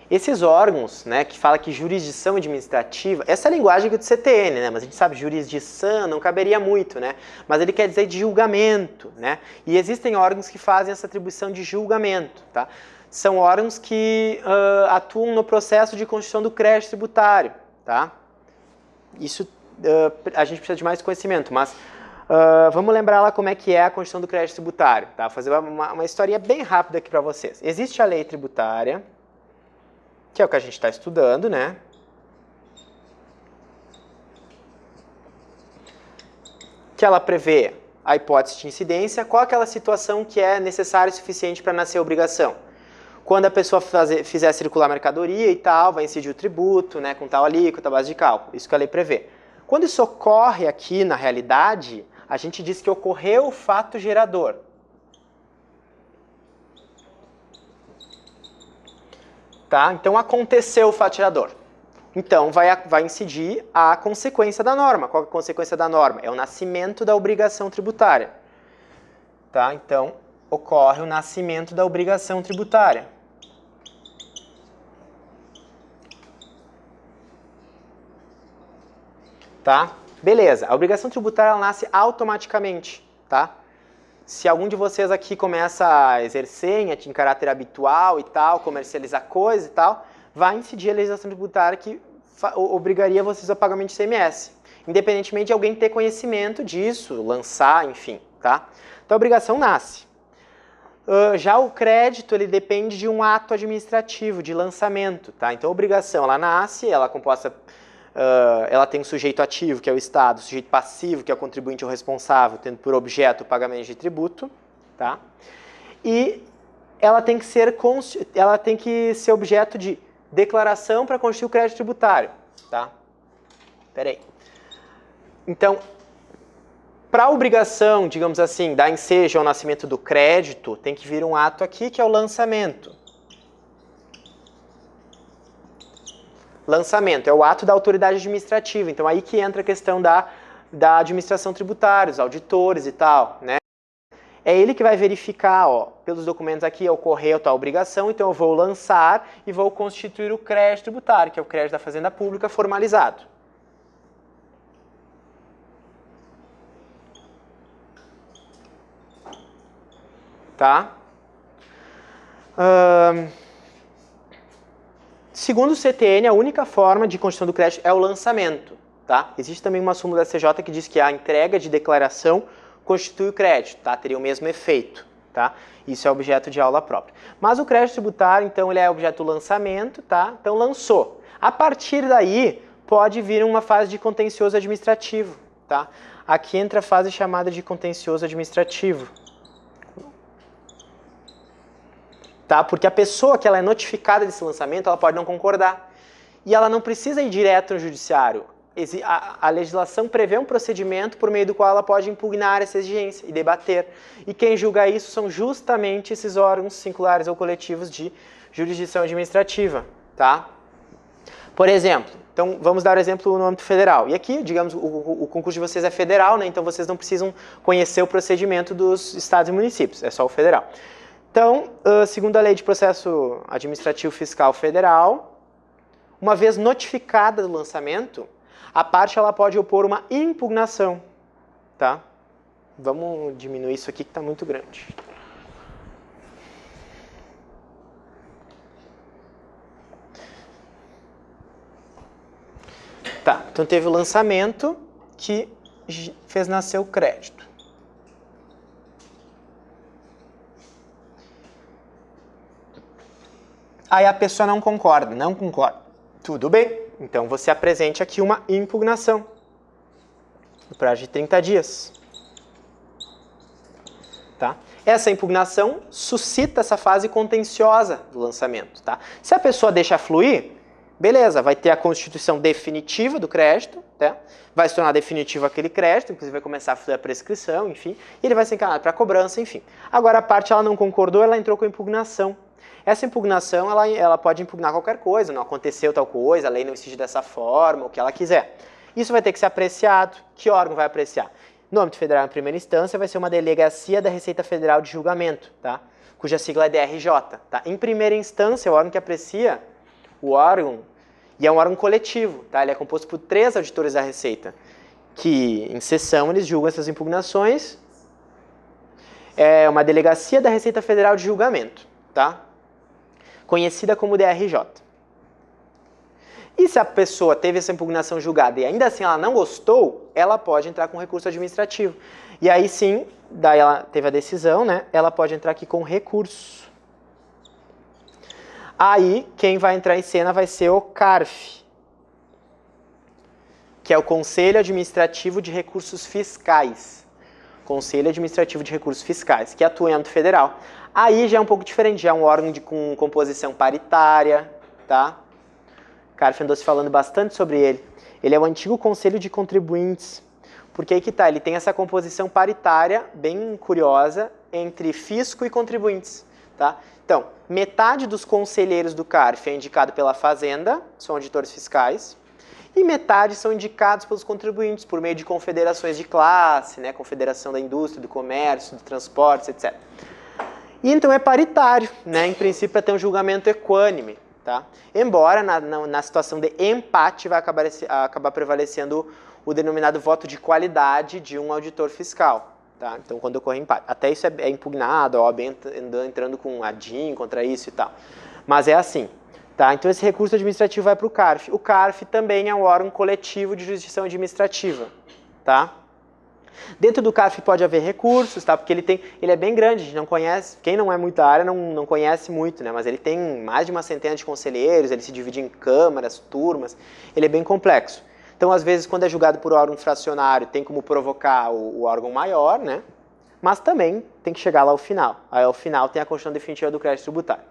Esses órgãos, né, que fala que jurisdição administrativa, essa é a linguagem do CTN, né? Mas a gente sabe jurisdição não caberia muito, né? Mas ele quer dizer de julgamento, né? E existem órgãos que fazem essa atribuição de julgamento, tá? São órgãos que atuam no processo de constituição do crédito tributário, tá? Isso a gente precisa de mais conhecimento, mas vamos lembrar lá como é que é a constituição do crédito tributário, tá? Vou fazer uma historinha bem rápida aqui para vocês. Existe a lei tributária, que é o que a gente está estudando, né? Que ela prevê a hipótese de incidência, qual aquela situação que é necessária e suficiente para nascer a obrigação. Quando a pessoa fizer circular mercadoria e tal, vai incidir o tributo, né, com tal alíquota, base de cálculo. Isso que a lei prevê. Quando isso ocorre aqui na realidade, a gente diz que ocorreu o fato gerador. Tá? Então aconteceu o fato gerador. Então vai incidir a consequência da norma. Qual é a consequência da norma? É o nascimento da obrigação tributária. Tá? Então ocorre o nascimento da obrigação tributária. Tá? Beleza, a obrigação tributária ela nasce automaticamente, tá? Se algum de vocês aqui começa a exercer em caráter habitual e tal, comercializar coisa e tal, vai incidir a legislação tributária que obrigaria vocês ao pagamento de ICMS, independentemente de alguém ter conhecimento disso, lançar, enfim, tá? Então a obrigação nasce. Já o crédito, ele depende de um ato administrativo, de lançamento, tá? Então a obrigação, ela nasce, ela é composta... ela tem um sujeito ativo, que é o Estado, sujeito passivo, que é o contribuinte ou responsável, tendo por objeto o pagamento de tributo, tá? E ela tem que ser objeto de declaração para constituir o crédito tributário, tá? Peraí. Então, para a obrigação, digamos assim, dar ensejo ao nascimento do crédito, tem que vir um ato aqui, que é o lançamento. Lançamento é o ato da autoridade administrativa, então aí que entra a questão da administração tributária, os auditores e tal, né? É ele que vai verificar, ó, pelos documentos aqui, ocorreu tal obrigação, então eu vou lançar e vou constituir o crédito tributário, que é o crédito da Fazenda Pública formalizado. Tá? Segundo o CTN, a única forma de constituição do crédito é o lançamento. Tá? Existe também uma súmula da CJ que diz que a entrega de declaração constitui o crédito, tá? Teria o mesmo efeito. tá? Isso é objeto de aula própria. Mas o crédito tributário, então, ele é objeto do lançamento, tá? Então, lançou. A partir daí, pode vir uma fase de contencioso administrativo, tá? Aqui entra a fase chamada de contencioso administrativo. Tá? Porque a pessoa que ela é notificada desse lançamento, ela pode não concordar. E ela não precisa ir direto no judiciário. A legislação prevê um procedimento por meio do qual ela pode impugnar essa exigência e debater. E quem julga isso são justamente esses órgãos singulares ou coletivos de jurisdição administrativa. Tá? Por exemplo, então vamos dar o exemplo no âmbito federal. E aqui, digamos, o concurso de vocês é federal, né? Então vocês não precisam conhecer o procedimento dos estados e municípios, é só o federal. Então, segundo a Lei de Processo Administrativo Fiscal Federal, uma vez notificada do lançamento, a parte ela pode opor uma impugnação, tá? Vamos diminuir isso aqui que está muito grande. Tá, então teve o lançamento que fez nascer o crédito. Aí a pessoa não concorda. Tudo bem, então você apresente aqui uma impugnação no prazo de 30 dias. Tá? Essa impugnação suscita essa fase contenciosa do lançamento. Tá? Se a pessoa deixa fluir, beleza, vai ter a constituição definitiva do crédito, tá? Vai se tornar definitivo aquele crédito, inclusive vai começar a fluir a prescrição, enfim, e ele vai ser encaminhado para cobrança, enfim. Agora a parte ela não concordou, ela entrou com a impugnação. Essa impugnação, ela pode impugnar qualquer coisa, não aconteceu tal coisa, a lei não exige dessa forma, o que ela quiser. Isso vai ter que ser apreciado. Que órgão vai apreciar? No âmbito federal, em primeira instância, vai ser uma delegacia da Receita Federal de Julgamento, tá? Cuja sigla é DRJ. Tá? Em primeira instância, o órgão que aprecia, o órgão, e é um órgão coletivo, tá? Ele é composto por 3 auditores da Receita, que em sessão eles julgam essas impugnações. É uma delegacia da Receita Federal de Julgamento, tá? Conhecida como DRJ. E se a pessoa teve essa impugnação julgada e ainda assim ela não gostou, ela pode entrar com recurso administrativo. E aí sim, daí ela teve a decisão, né? Ela pode entrar aqui com recurso. Aí quem vai entrar em cena vai ser o CARF, que é o Conselho Administrativo de Recursos Fiscais. Conselho Administrativo de Recursos Fiscais, que atua em âmbito federal. Aí já é um pouco diferente, já é um órgão com composição paritária, tá? CARF andou se falando bastante sobre ele. Ele é o antigo Conselho de Contribuintes, porque aí que tá, ele tem essa composição paritária bem curiosa entre fisco e contribuintes, tá? Então, metade dos conselheiros do CARF é indicado pela Fazenda, são auditores fiscais, e metade são indicados pelos contribuintes por meio de confederações de classe, né? Confederação da Indústria, do Comércio, do Transportes, etc. E então é paritário, né? Em princípio, para ter um julgamento equânime. Tá? Embora na situação de empate vai acabar prevalecendo o denominado voto de qualidade de um auditor fiscal. Tá? Então, quando ocorre empate. Até isso é impugnado, a OAB entrando com ADIM contra isso e tal. Mas é assim. Tá? Então, esse recurso administrativo vai para o CARF. O CARF também é um órgão coletivo de jurisdição administrativa. Tá? Dentro do CARF pode haver recursos, tá? Porque ele é bem grande, a gente não conhece, quem não é muito da área não conhece muito, né? Mas ele tem mais de uma centena de conselheiros, ele se divide em câmaras, turmas, ele é bem complexo. Então, às vezes, quando é julgado por órgão fracionário, tem como provocar o órgão maior, né? Mas também tem que chegar lá ao final. Aí, ao final, tem a Constituição Definitiva do Crédito Tributário.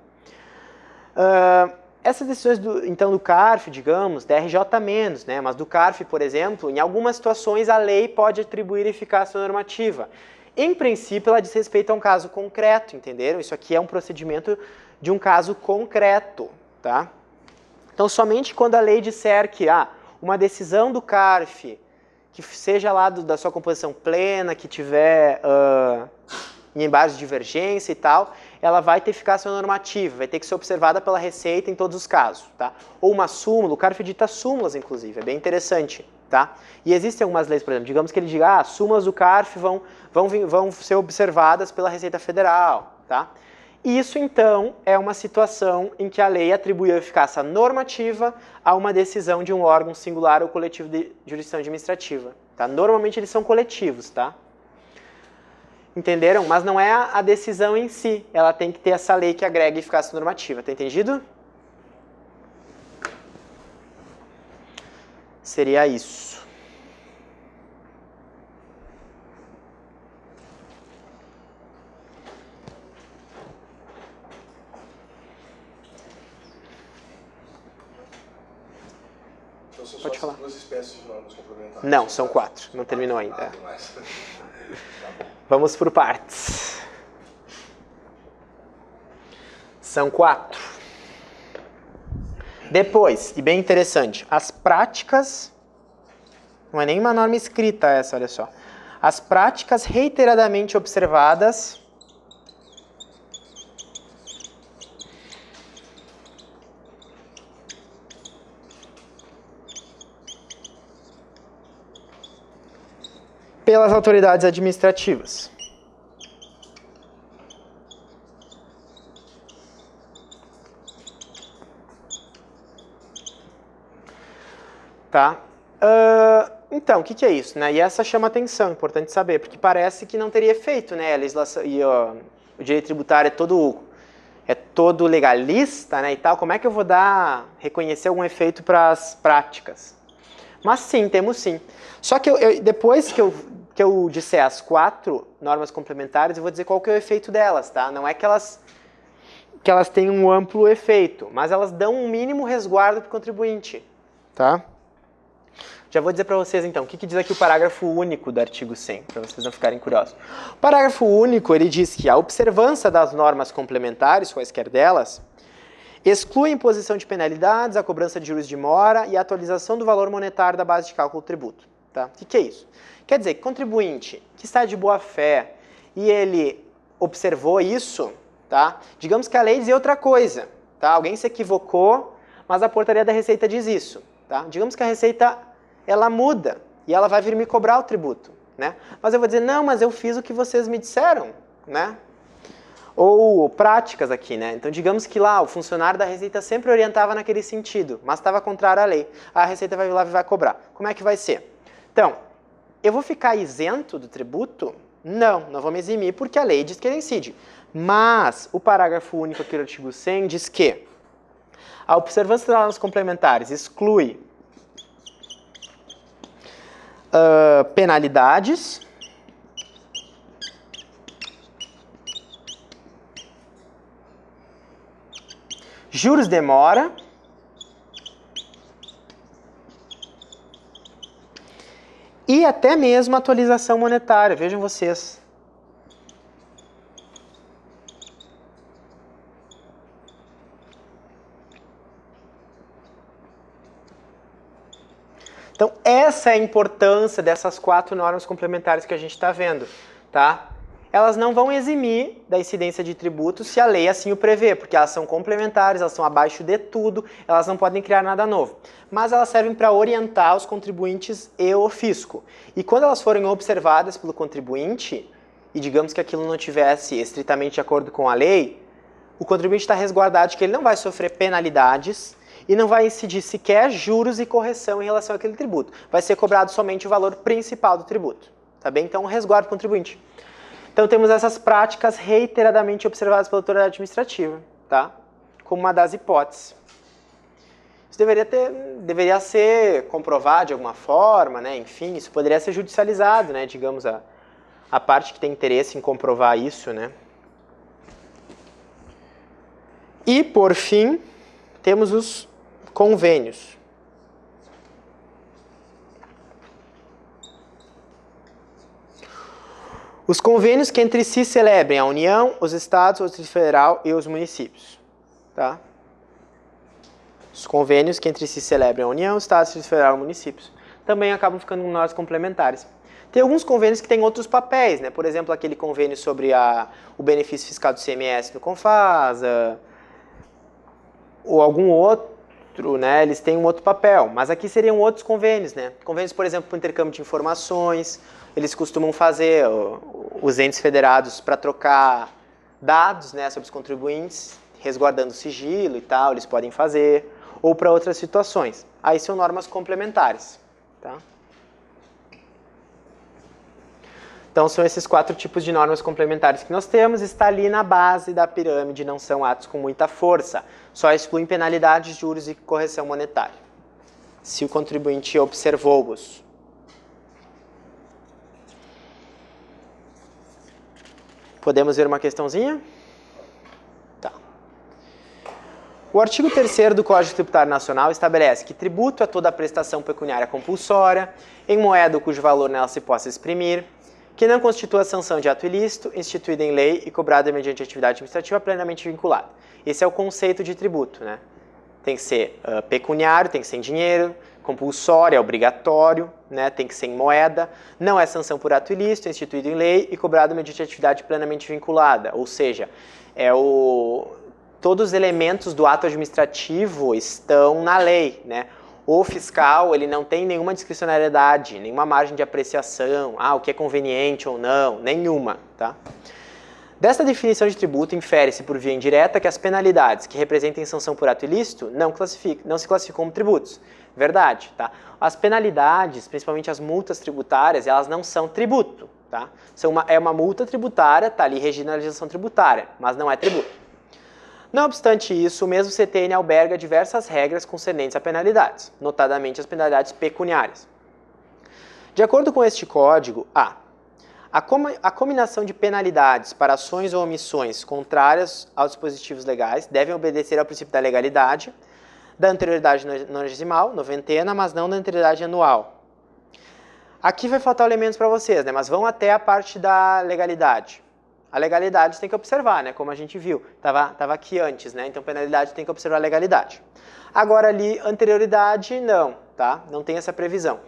Essas decisões, então, do CARF, digamos, DRJ menos, né? Mas do CARF, por exemplo, em algumas situações a lei pode atribuir eficácia normativa. Em princípio, ela diz respeito a um caso concreto, entenderam? Isso aqui é um procedimento de um caso concreto, tá? Então, somente quando a lei disser que uma decisão do CARF, que seja lá da sua composição plena, que tiver em embargos de divergência e tal, ela vai ter eficácia normativa, vai ter que ser observada pela Receita em todos os casos, tá? Ou uma súmula, o CARF edita súmulas, inclusive, é bem interessante, tá? E existem algumas leis, por exemplo, digamos que ele diga, súmulas do CARF vão ser observadas pela Receita Federal, tá? Isso, então, é uma situação em que a lei atribui a eficácia normativa a uma decisão de um órgão singular ou coletivo de jurisdição administrativa, tá? Normalmente eles são coletivos, tá? Entenderam? Mas não é a decisão em si. Ela tem que ter essa lei que agrega eficácia normativa. Tá entendido? Seria isso. Então são Pode só falar. essas duas espécies de normas complementares? Não, são 4. Não terminou ainda. Ah, tem mais. Vamos por partes. São 4. Depois, e bem interessante, as práticas, não é nem uma norma escrita essa, olha só. As práticas reiteradamente observadas pelas autoridades administrativas. Tá? Então, o que é isso? Né? E essa chama atenção, importante saber, porque parece que não teria efeito, né? A legislação e o direito tributário é todo legalista, né? E tal. Como é que eu vou reconhecer algum efeito para as práticas? Mas sim, temos sim. Só que depois que eu disser as 4 normas complementares, eu vou dizer qual que é o efeito delas, tá? Não é que elas têm um amplo efeito, mas elas dão um mínimo resguardo para o contribuinte, tá? Já vou dizer para vocês, então, o que diz aqui o parágrafo único do artigo 100, para vocês não ficarem curiosos. O parágrafo único, ele diz que a observância das normas complementares, quaisquer delas, exclui a imposição de penalidades, a cobrança de juros de mora e a atualização do valor monetário da base de cálculo do tributo. Tá? O que é isso? Quer dizer que contribuinte que está de boa fé e ele observou isso, tá? Digamos que a lei dizia outra coisa, tá? Alguém se equivocou, mas a portaria da Receita diz isso. Tá? Digamos que a Receita ela muda e ela vai vir me cobrar o tributo, né? Mas eu vou dizer, não, mas eu fiz o que vocês me disseram, né? Ou práticas aqui, né? Então, digamos que lá o funcionário da Receita sempre orientava naquele sentido, mas estava contrário à lei. A Receita vai vir lá e vai cobrar. Como é que vai ser? Então, eu vou ficar isento do tributo? Não vou me eximir porque a lei diz que ele incide. Mas o parágrafo único aqui do artigo 100 diz que a observância das normas complementares exclui penalidades, juros de mora e até mesmo atualização monetária. Vejam vocês. Então, essa é a importância dessas 4 normas complementares que a gente está vendo, tá? Elas não vão eximir da incidência de tributos se a lei assim o prevê, porque elas são complementares, elas são abaixo de tudo, elas não podem criar nada novo. Mas elas servem para orientar os contribuintes e o fisco. E quando elas forem observadas pelo contribuinte, e digamos que aquilo não tivesse estritamente de acordo com a lei, o contribuinte está resguardado de que ele não vai sofrer penalidades e não vai incidir sequer juros e correção em relação àquele tributo. Vai ser cobrado somente o valor principal do tributo. Tá bem? Então, resguardo do contribuinte. Então, temos essas práticas reiteradamente observadas pela autoridade administrativa, tá? Como uma das hipóteses. Isso deveria ser comprovado de alguma forma, né? Enfim, isso poderia ser judicializado, né? Digamos, a parte que tem interesse em comprovar isso, né? E, por fim, temos os convênios. Os convênios que entre si celebrem a União, os Estados, o Distrito Federal e os municípios. Tá? Os convênios que entre si celebrem a União, os Estados, o Distrito Federal e municípios também acabam ficando com normas complementares. Tem alguns convênios que têm outros papéis, né? Por exemplo, aquele convênio sobre o benefício fiscal do CMS no Confasa, ou algum outro, né? Eles têm um outro papel, mas aqui seriam outros convênios, né? Convênios, por exemplo, para o intercâmbio de informações, eles costumam fazer os entes federados para trocar dados, né, sobre os contribuintes, resguardando o sigilo e tal, eles podem fazer, ou para outras situações. Aí são normas complementares. Tá? Então, são esses 4 tipos de normas complementares que nós temos. Está ali na base da pirâmide, não são atos com muita força. Só excluem penalidades, juros e correção monetária. Se o contribuinte observou-os. Podemos ver uma questãozinha? Tá. O artigo 3º do Código Tributário Nacional estabelece que tributo é toda a prestação pecuniária compulsória, em moeda cujo valor nela se possa exprimir, que não constitua sanção de ato ilícito, instituída em lei e cobrada mediante atividade administrativa plenamente vinculada. Esse é o conceito de tributo, né? Tem que ser pecuniário, tem que ser em dinheiro, compulsório, é obrigatório, né? Tem que ser em moeda, não é sanção por ato ilícito, é instituído em lei e cobrado mediante atividade plenamente vinculada. Ou seja, todos os elementos do ato administrativo estão na lei, né? O fiscal, ele não tem nenhuma discricionariedade, nenhuma margem de apreciação, o que é conveniente ou não, nenhuma, tá? Desta definição de tributo, infere-se por via indireta que as penalidades que representem sanção por ato ilícito não se classificam como tributos. Verdade, tá? As penalidades, principalmente as multas tributárias, elas não são tributo, tá? É uma multa tributária, tá ali regida na legislação tributária, mas não é tributo. Não obstante isso, o mesmo CTN alberga diversas regras concernentes a penalidades, notadamente as penalidades pecuniárias. De acordo com este código, a combinação de penalidades para ações ou omissões contrárias aos dispositivos legais devem obedecer ao princípio da legalidade, da anterioridade nonagesimal, noventena, mas não da anterioridade anual. Aqui vai faltar elementos para vocês, né? Mas vão até a parte da legalidade. A legalidade tem que observar, né? Como a gente viu, estava aqui antes, né? Então, penalidade tem que observar a legalidade. Agora ali, anterioridade, não, tá? Não tem essa previsão.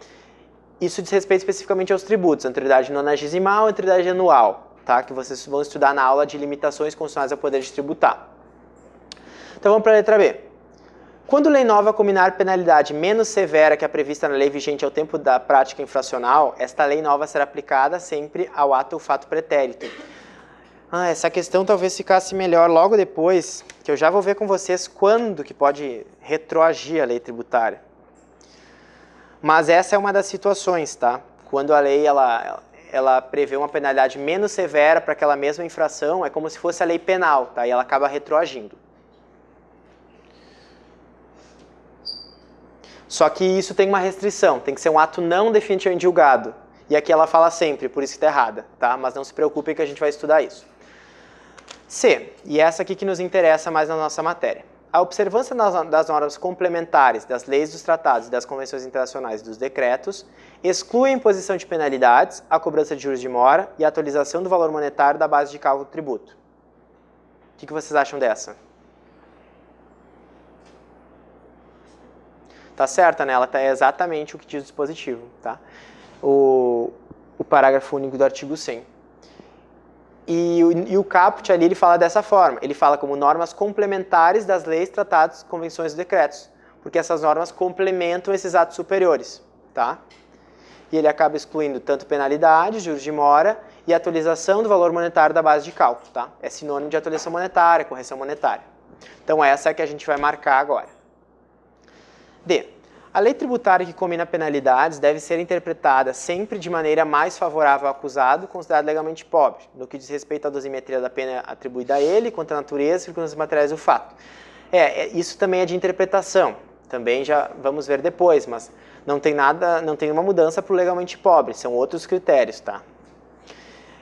Isso diz respeito especificamente aos tributos, anterioridade nonagesimal e anterioridade anual, tá? Que vocês vão estudar na aula de limitações constitucionais ao poder de tributar. Então, vamos para a letra B. Quando lei nova combinar penalidade menos severa que a prevista na lei vigente ao tempo da prática infracional, esta lei nova será aplicada sempre ao ato ou fato pretérito. Essa questão talvez ficasse melhor logo depois, que eu já vou ver com vocês quando que pode retroagir a lei tributária. Mas essa é uma das situações, tá? Quando a lei ela prevê uma penalidade menos severa para aquela mesma infração, é como se fosse a lei penal, tá? E ela acaba retroagindo. Só que isso tem uma restrição, tem que ser um ato não definitivamente julgado. E aqui ela fala sempre, por isso que está errada, tá? Mas não se preocupem que a gente vai estudar isso. C, e essa aqui que nos interessa mais na nossa matéria. A observância das normas complementares das leis, dos tratados e das convenções internacionais e dos decretos exclui a imposição de penalidades, a cobrança de juros de mora e a atualização do valor monetário da base de cálculo do tributo. O que vocês acham dessa? Tá certa, né? Ela é exatamente o que diz o dispositivo, tá? O parágrafo único do artigo 100. E o caput ali, ele fala dessa forma. Ele fala como normas complementares das leis, tratados, convenções e decretos. Porque essas normas complementam esses atos superiores, tá? E ele acaba excluindo tanto penalidades, juros de mora e atualização do valor monetário da base de cálculo, tá? É sinônimo de atualização monetária, correção monetária. Então essa é a que a gente vai marcar agora. D. A lei tributária que combina penalidades deve ser interpretada sempre de maneira mais favorável ao acusado, considerado legalmente pobre, no que diz respeito à dosimetria da pena atribuída a ele, quanto à natureza e circunstâncias materiais do fato. Isso também é de interpretação, também já vamos ver depois, mas não tem uma mudança para o legalmente pobre, são outros critérios, tá?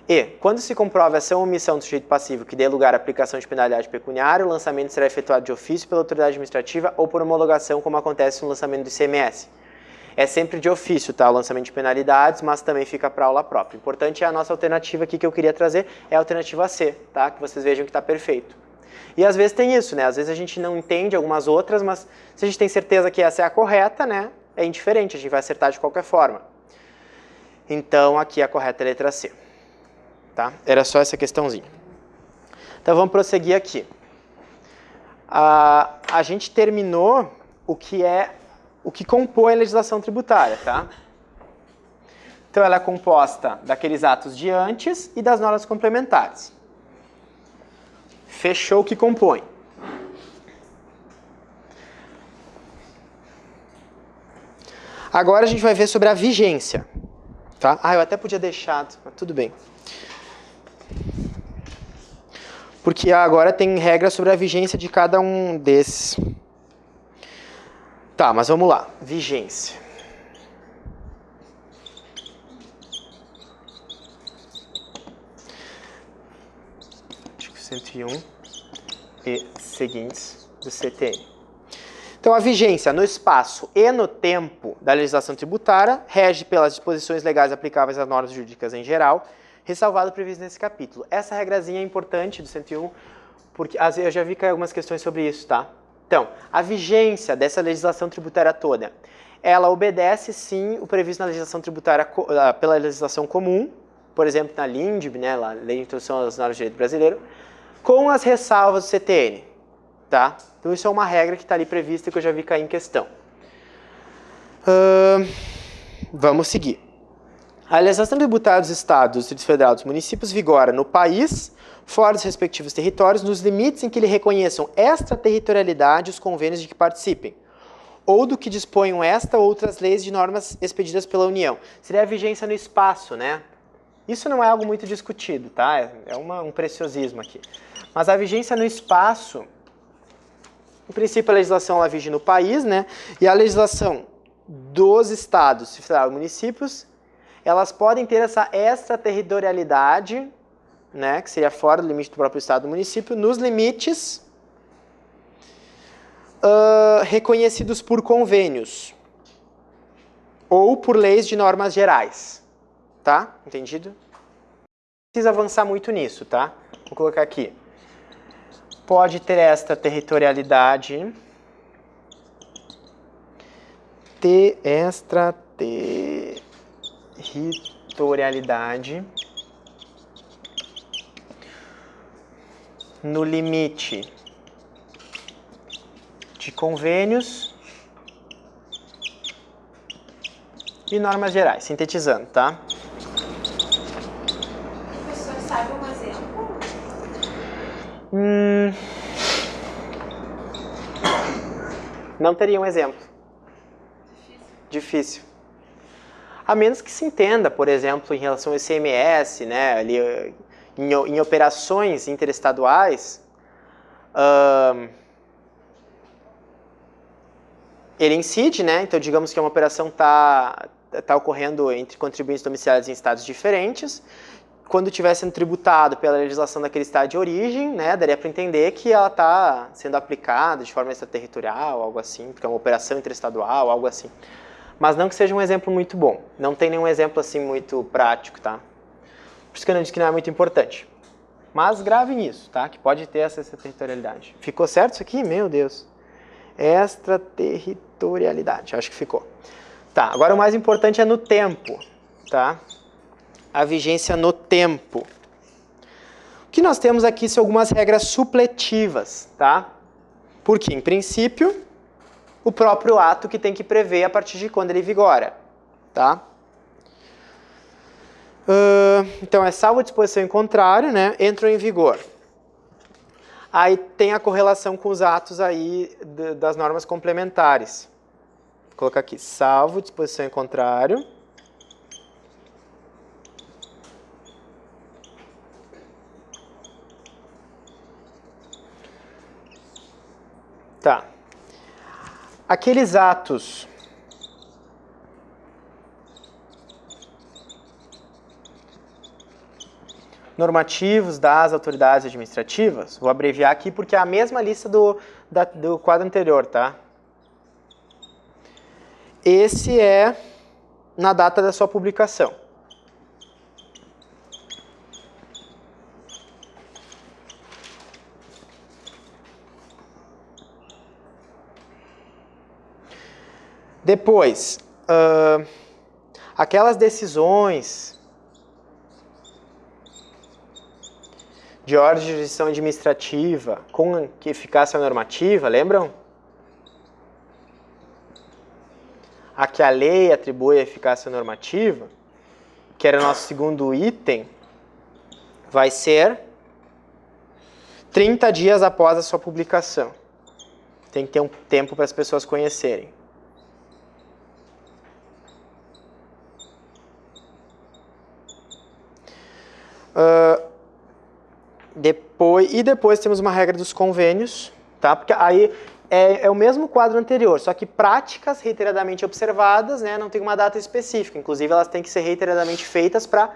E, quando se comprova ação ou omissão do sujeito passivo que dê lugar à aplicação de penalidade pecuniária, o lançamento será efetuado de ofício pela autoridade administrativa ou por homologação, como acontece no lançamento do ICMS. É sempre de ofício, tá? O lançamento de penalidades, mas também fica para aula própria. O importante é a nossa alternativa aqui que eu queria trazer, é a alternativa C, tá? Que vocês vejam que está perfeito. E às vezes tem isso, né? Às vezes a gente não entende algumas outras, mas se a gente tem certeza que essa é a correta, né? É indiferente, a gente vai acertar de qualquer forma. Então, aqui a correta é a letra C. Tá? Era só essa questãozinha. Então vamos prosseguir aqui. A gente terminou o que compõe a legislação tributária, tá? Então ela é composta daqueles atos de antes e das normas complementares. Fechou o que compõe. Agora a gente vai ver sobre a vigência. Tá? Ah, eu até podia deixar, mas tudo bem. Porque agora tem regras sobre a vigência de cada um desses. Tá, mas vamos lá. Vigência. Artigo 101 e seguintes do CTN. Então, a vigência no espaço e no tempo da legislação tributária rege pelas disposições legais aplicáveis às normas jurídicas em geral, ressalvado o previsto nesse capítulo. Essa regrazinha é importante do 101, porque eu já vi cair algumas questões sobre isso, tá? Então, a vigência dessa legislação tributária toda, ela obedece, sim, o previsto na legislação tributária pela legislação comum, por exemplo, na LINDB, né, a Lei de Introdução às Normas de Direito Brasileiro, com as ressalvas do CTN, tá? Então, isso é uma regra que está ali prevista que eu já vi cair em questão. Vamos seguir. A legislação tributária dos Estados, do Distrito Federal e dos municípios vigora no país, fora dos respectivos territórios, nos limites em que lhe reconheçam extraterritorialidade os convênios de que participem, ou do que disponham esta ou outras leis de normas expedidas pela União. Seria a vigência no espaço, né? Isso não é algo muito discutido, tá? É um preciosismo aqui. Mas a vigência no espaço, em princípio a legislação ela vige no país, né? E a legislação dos estados, federal e municípios, elas podem ter essa extraterritorialidade, né, que seria fora do limite do próprio estado do município, nos limites reconhecidos por convênios ou por leis de normas gerais. Tá? Entendido? Não precisa avançar muito nisso, tá? Vou colocar aqui. Pode ter extraterritorialidade. Extraterritorialidade no limite de convênios e normas gerais, sintetizando, tá? Professor, sabe um exemplo? Não teria um exemplo. Difícil. A menos que se entenda, por exemplo, em relação ao ICMS, né, ali, em operações interestaduais, ele incide, né? Então, digamos que uma operação está ocorrendo entre contribuintes domiciliados em estados diferentes. Quando estiver sendo tributado pela legislação daquele estado de origem, né, daria para entender que ela está sendo aplicada de forma extraterritorial, algo assim, porque é uma operação interestadual, algo assim. Mas não que seja um exemplo muito bom. Não tem nenhum exemplo assim muito prático, tá? Por isso que eu não disse que não é muito importante. Mas gravem isso, tá? Que pode ter essa extraterritorialidade. Ficou certo isso aqui? Meu Deus. Extraterritorialidade. Acho que ficou. Tá, agora o mais importante é no tempo, tá? A vigência no tempo. O que nós temos aqui são algumas regras supletivas, tá? Porque, em princípio, o próprio ato que tem que prever a partir de quando ele vigora, tá? Então, é salvo a disposição em contrário, né? Entrou em vigor. Aí tem a correlação com os atos aí das normas complementares. Vou colocar aqui, salvo disposição em contrário. Tá. Aqueles atos normativos das autoridades administrativas, vou abreviar aqui porque é a mesma lista do quadro anterior, tá? Esse é na data da sua publicação. Depois, aquelas decisões de ordem de jurisdição administrativa com eficácia normativa, lembram? A que a lei atribui a eficácia normativa, que era o nosso segundo item, vai ser 30 dias após a sua publicação. Tem que ter um tempo para as pessoas conhecerem. Depois temos uma regra dos convênios, tá? Porque aí é o mesmo quadro anterior, só que práticas reiteradamente observadas, né, não tem uma data específica. Inclusive, elas têm que ser reiteradamente feitas para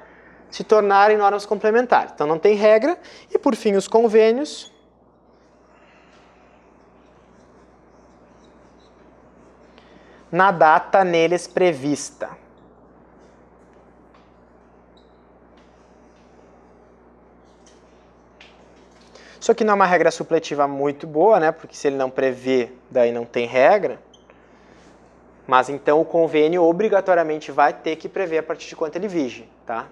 se tornarem normas complementares. Então, não tem regra. E, por fim, os convênios. Na data neles prevista. Isso aqui não é uma regra supletiva muito boa, né? Porque se ele não prevê, daí não tem regra. Mas então o convênio obrigatoriamente vai ter que prever a partir de quanto ele vige, tá?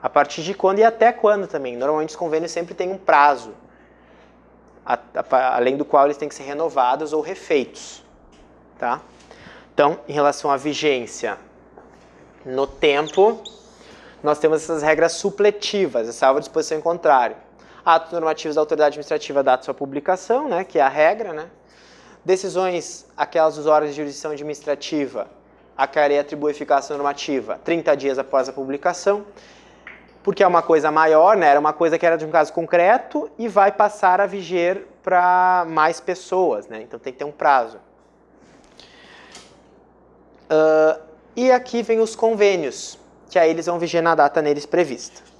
A partir de quando e até quando também. Normalmente os convênios sempre têm um prazo, além do qual eles têm que ser renovados ou refeitos, tá? Então, em relação à vigência no tempo, nós temos essas regras supletivas, salvo disposição em contrário. Atos normativos da autoridade administrativa data sua publicação, né, que é a regra, né? Decisões, aquelas dos órgãos de jurisdição administrativa, a que a lei atribui eficácia normativa 30 dias após a publicação, porque é uma coisa maior, né? Era uma coisa que era de um caso concreto e vai passar a viger para mais pessoas, né? Então tem que ter um prazo. E aqui vem os convênios, que aí eles vão viger na data neles prevista.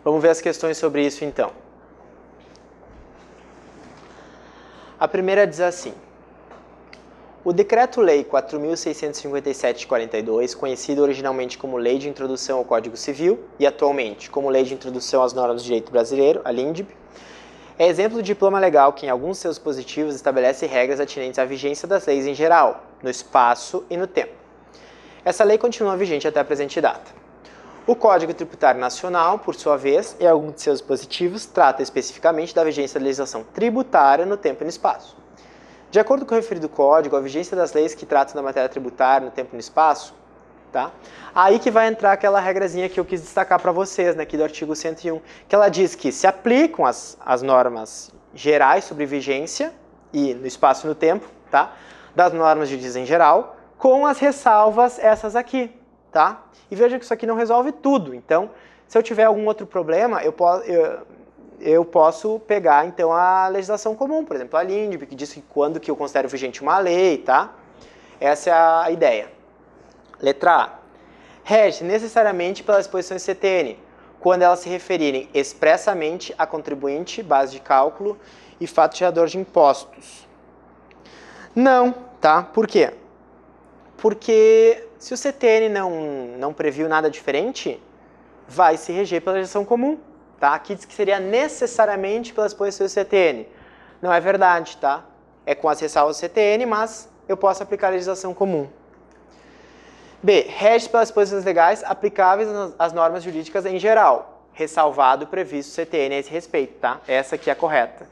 Vamos ver as questões sobre isso, então. A primeira diz assim. O Decreto-Lei 4.657/42, conhecido originalmente como Lei de Introdução ao Código Civil e atualmente como Lei de Introdução às Normas do Direito Brasileiro, a LINDB, é exemplo de diploma legal que, em alguns de seus dispositivos, estabelece regras atinentes à vigência das leis em geral, no espaço e no tempo. Essa lei continua vigente até a presente data. O Código Tributário Nacional, por sua vez, em algum de seus dispositivos, trata especificamente da vigência da legislação tributária no tempo e no espaço. De acordo com o referido Código, a vigência das leis que tratam da matéria tributária no tempo e no espaço, tá? Aí que vai entrar aquela regrazinha que eu quis destacar para vocês, né, aqui do artigo 101, que ela diz que se aplicam as normas gerais sobre vigência e no espaço e no tempo, tá? Das normas jurídicas em geral, com as ressalvas essas aqui, tá? E veja que isso aqui não resolve tudo. Então, se eu tiver algum outro problema, eu posso pegar, então, a legislação comum, por exemplo, a LINDB, que diz que quando que eu considero vigente uma lei, tá? Essa é a ideia. Letra A. Rege necessariamente pelas disposições CTN, quando elas se referirem expressamente a contribuinte, base de cálculo e fato gerador de impostos. Não, tá? Por quê? Porque se o CTN não previu nada diferente, vai se reger pela legislação comum, tá? Aqui diz que seria necessariamente pelas disposições do CTN. Não é verdade, tá? É com as ressalvas do CTN, mas eu posso aplicar a legislação comum. B. Rege pelas disposições legais aplicáveis às normas jurídicas em geral, ressalvado o previsto CTN a esse respeito, tá? Essa aqui é a correta.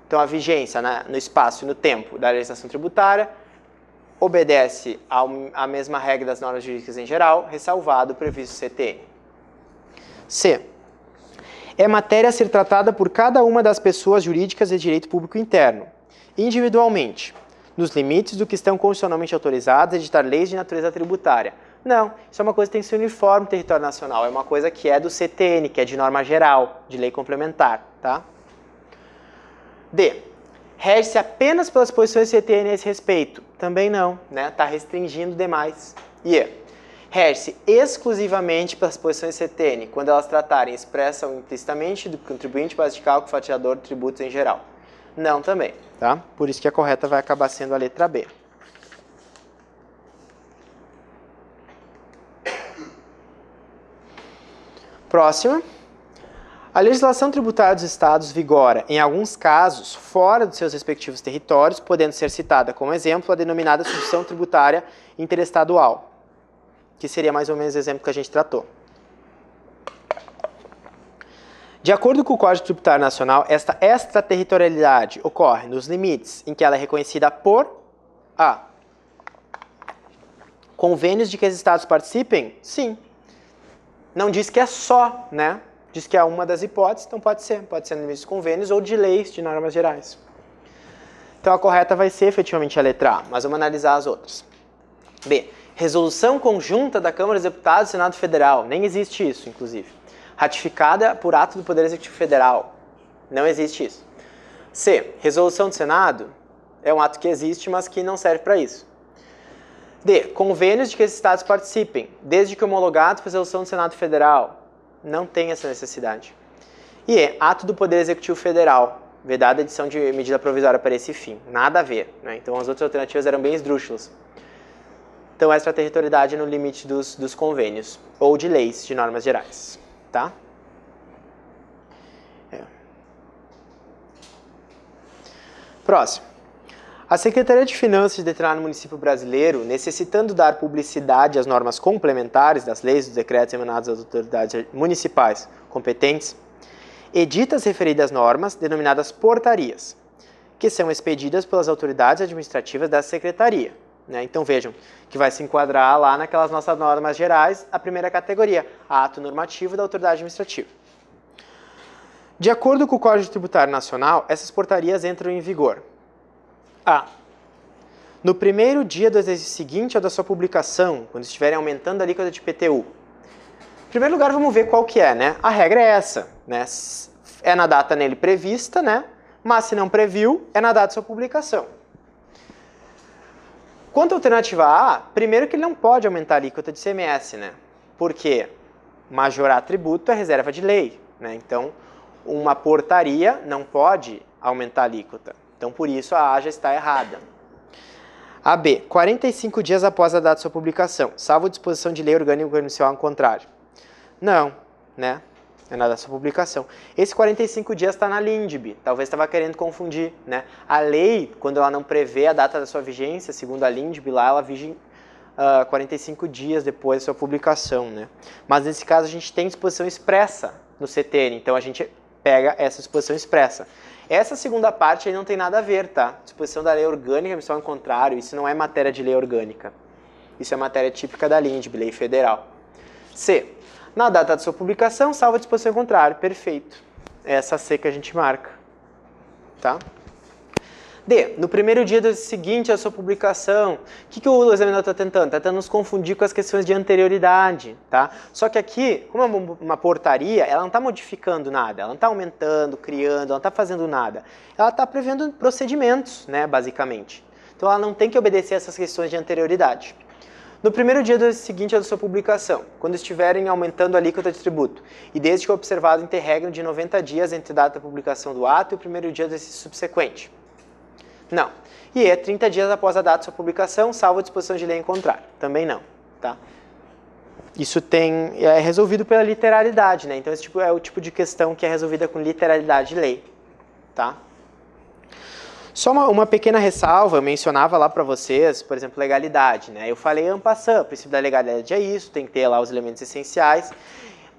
Então, a vigência, né, no espaço e no tempo da legislação tributária obedece à mesma regra das normas jurídicas em geral, ressalvado o previsto CTN. C. É matéria a ser tratada por cada uma das pessoas jurídicas de direito público interno, individualmente, nos limites do que estão constitucionalmente autorizados a editar leis de natureza tributária. Não, isso é uma coisa que tem que ser uniforme no território nacional, é uma coisa que é do CTN, que é de norma geral, de lei complementar, tá? D. Rege-se apenas pelas posições CTN a esse respeito? Também não, né? Está restringindo demais. E rege-se exclusivamente pelas posições CTN, quando elas tratarem expressa ou implicitamente do contribuinte, base de cálculo, fatiador de tributos em geral. Não também, tá? Por isso que a correta vai acabar sendo a letra B. Próxima. A legislação tributária dos estados vigora, em alguns casos, fora dos seus respectivos territórios, podendo ser citada como exemplo a denominada substituição tributária interestadual, que seria mais ou menos o exemplo que a gente tratou. De acordo com o Código Tributário Nacional, esta extraterritorialidade ocorre nos limites em que ela é reconhecida por a convênios de que os estados participem? Sim. Não diz que é só, né? Diz que é uma das hipóteses, então pode ser no limite de convênios ou de leis de normas gerais. Então a correta vai ser efetivamente a letra A, mas vamos analisar as outras. B. Resolução conjunta da Câmara dos Deputados e Senado Federal. Nem existe isso, inclusive. Ratificada por ato do Poder Executivo Federal. Não existe isso. C. Resolução do Senado. É um ato que existe, mas que não serve para isso. D. Convênios de que os estados participem, desde que homologados por resolução do Senado Federal. Não tem essa necessidade. E E. Ato do Poder Executivo Federal. Vedada a edição de medida provisória para esse fim. Nada a ver, né? Então as outras alternativas eram bem esdrúxulas. Então extraterritorialidade no limite dos convênios ou de leis de normas gerais. Tá? Próximo. A Secretaria de Finanças de determinado município brasileiro, necessitando dar publicidade às normas complementares das leis e dos decretos emanados das autoridades municipais competentes, edita as referidas normas, denominadas portarias, que são expedidas pelas autoridades administrativas da Secretaria. Né? Então vejam que vai se enquadrar lá naquelas nossas normas gerais, a primeira categoria, ato normativo da autoridade administrativa. De acordo com o Código Tributário Nacional, essas portarias entram em vigor. A. No primeiro dia do exercício seguinte ao da sua publicação, quando estiverem aumentando a alíquota de IPTU. Em primeiro lugar, vamos ver qual que é, né? A regra é essa, né? É na data nele prevista, né? Mas se não previu, é na data de sua publicação. Quanto à alternativa A, primeiro que ele não pode aumentar a alíquota de ICMS, né? Porque majorar tributo é reserva de lei, né? Então, uma portaria não pode aumentar a alíquota. Então, por isso, a A já está errada. A B, 45 dias após a data de sua publicação, salvo disposição de lei orgânica ou inicial ao contrário. Não, né? É na data da sua publicação. Esse 45 dias está na LINDB, talvez estava querendo confundir, né? A lei, quando ela não prevê a data da sua vigência, segundo a LINDB, lá ela vige 45 dias depois da sua publicação, né? Mas nesse caso a gente tem disposição expressa no CTN, então a gente pega essa disposição expressa. Essa segunda parte aí não tem nada a ver, tá? Disposição da lei orgânica, missão ao contrário, isso não é matéria de lei orgânica. Isso é matéria típica da LINDB, lei federal. C. Na data de sua publicação, salvo a disposição ao contrário. Perfeito. Essa C que a gente marca. Tá? D. No primeiro dia do seguinte à sua publicação, o que o examinador está tentando? Está tentando nos confundir com as questões de anterioridade. Tá? Só que aqui, como é uma portaria, ela não está modificando nada. Ela não está aumentando, criando, ela não está fazendo nada. Ela está prevendo procedimentos, né, basicamente. Então ela não tem que obedecer a essas questões de anterioridade. No primeiro dia do seguinte à sua publicação, quando estiverem aumentando a alíquota de tributo, e desde que observado interregno de 90 dias entre a data da publicação do ato e o primeiro dia do exercício subsequente. Não. E é 30 dias após a data de sua publicação, salvo a disposição de lei em contrário. Também não. Tá? Isso é resolvido pela literalidade, né? Então esse é o tipo de questão que é resolvida com literalidade de lei. Tá? Só uma pequena ressalva, eu mencionava lá para vocês, por exemplo, legalidade, né? Eu falei en passant, o princípio da legalidade é isso, tem que ter lá os elementos essenciais,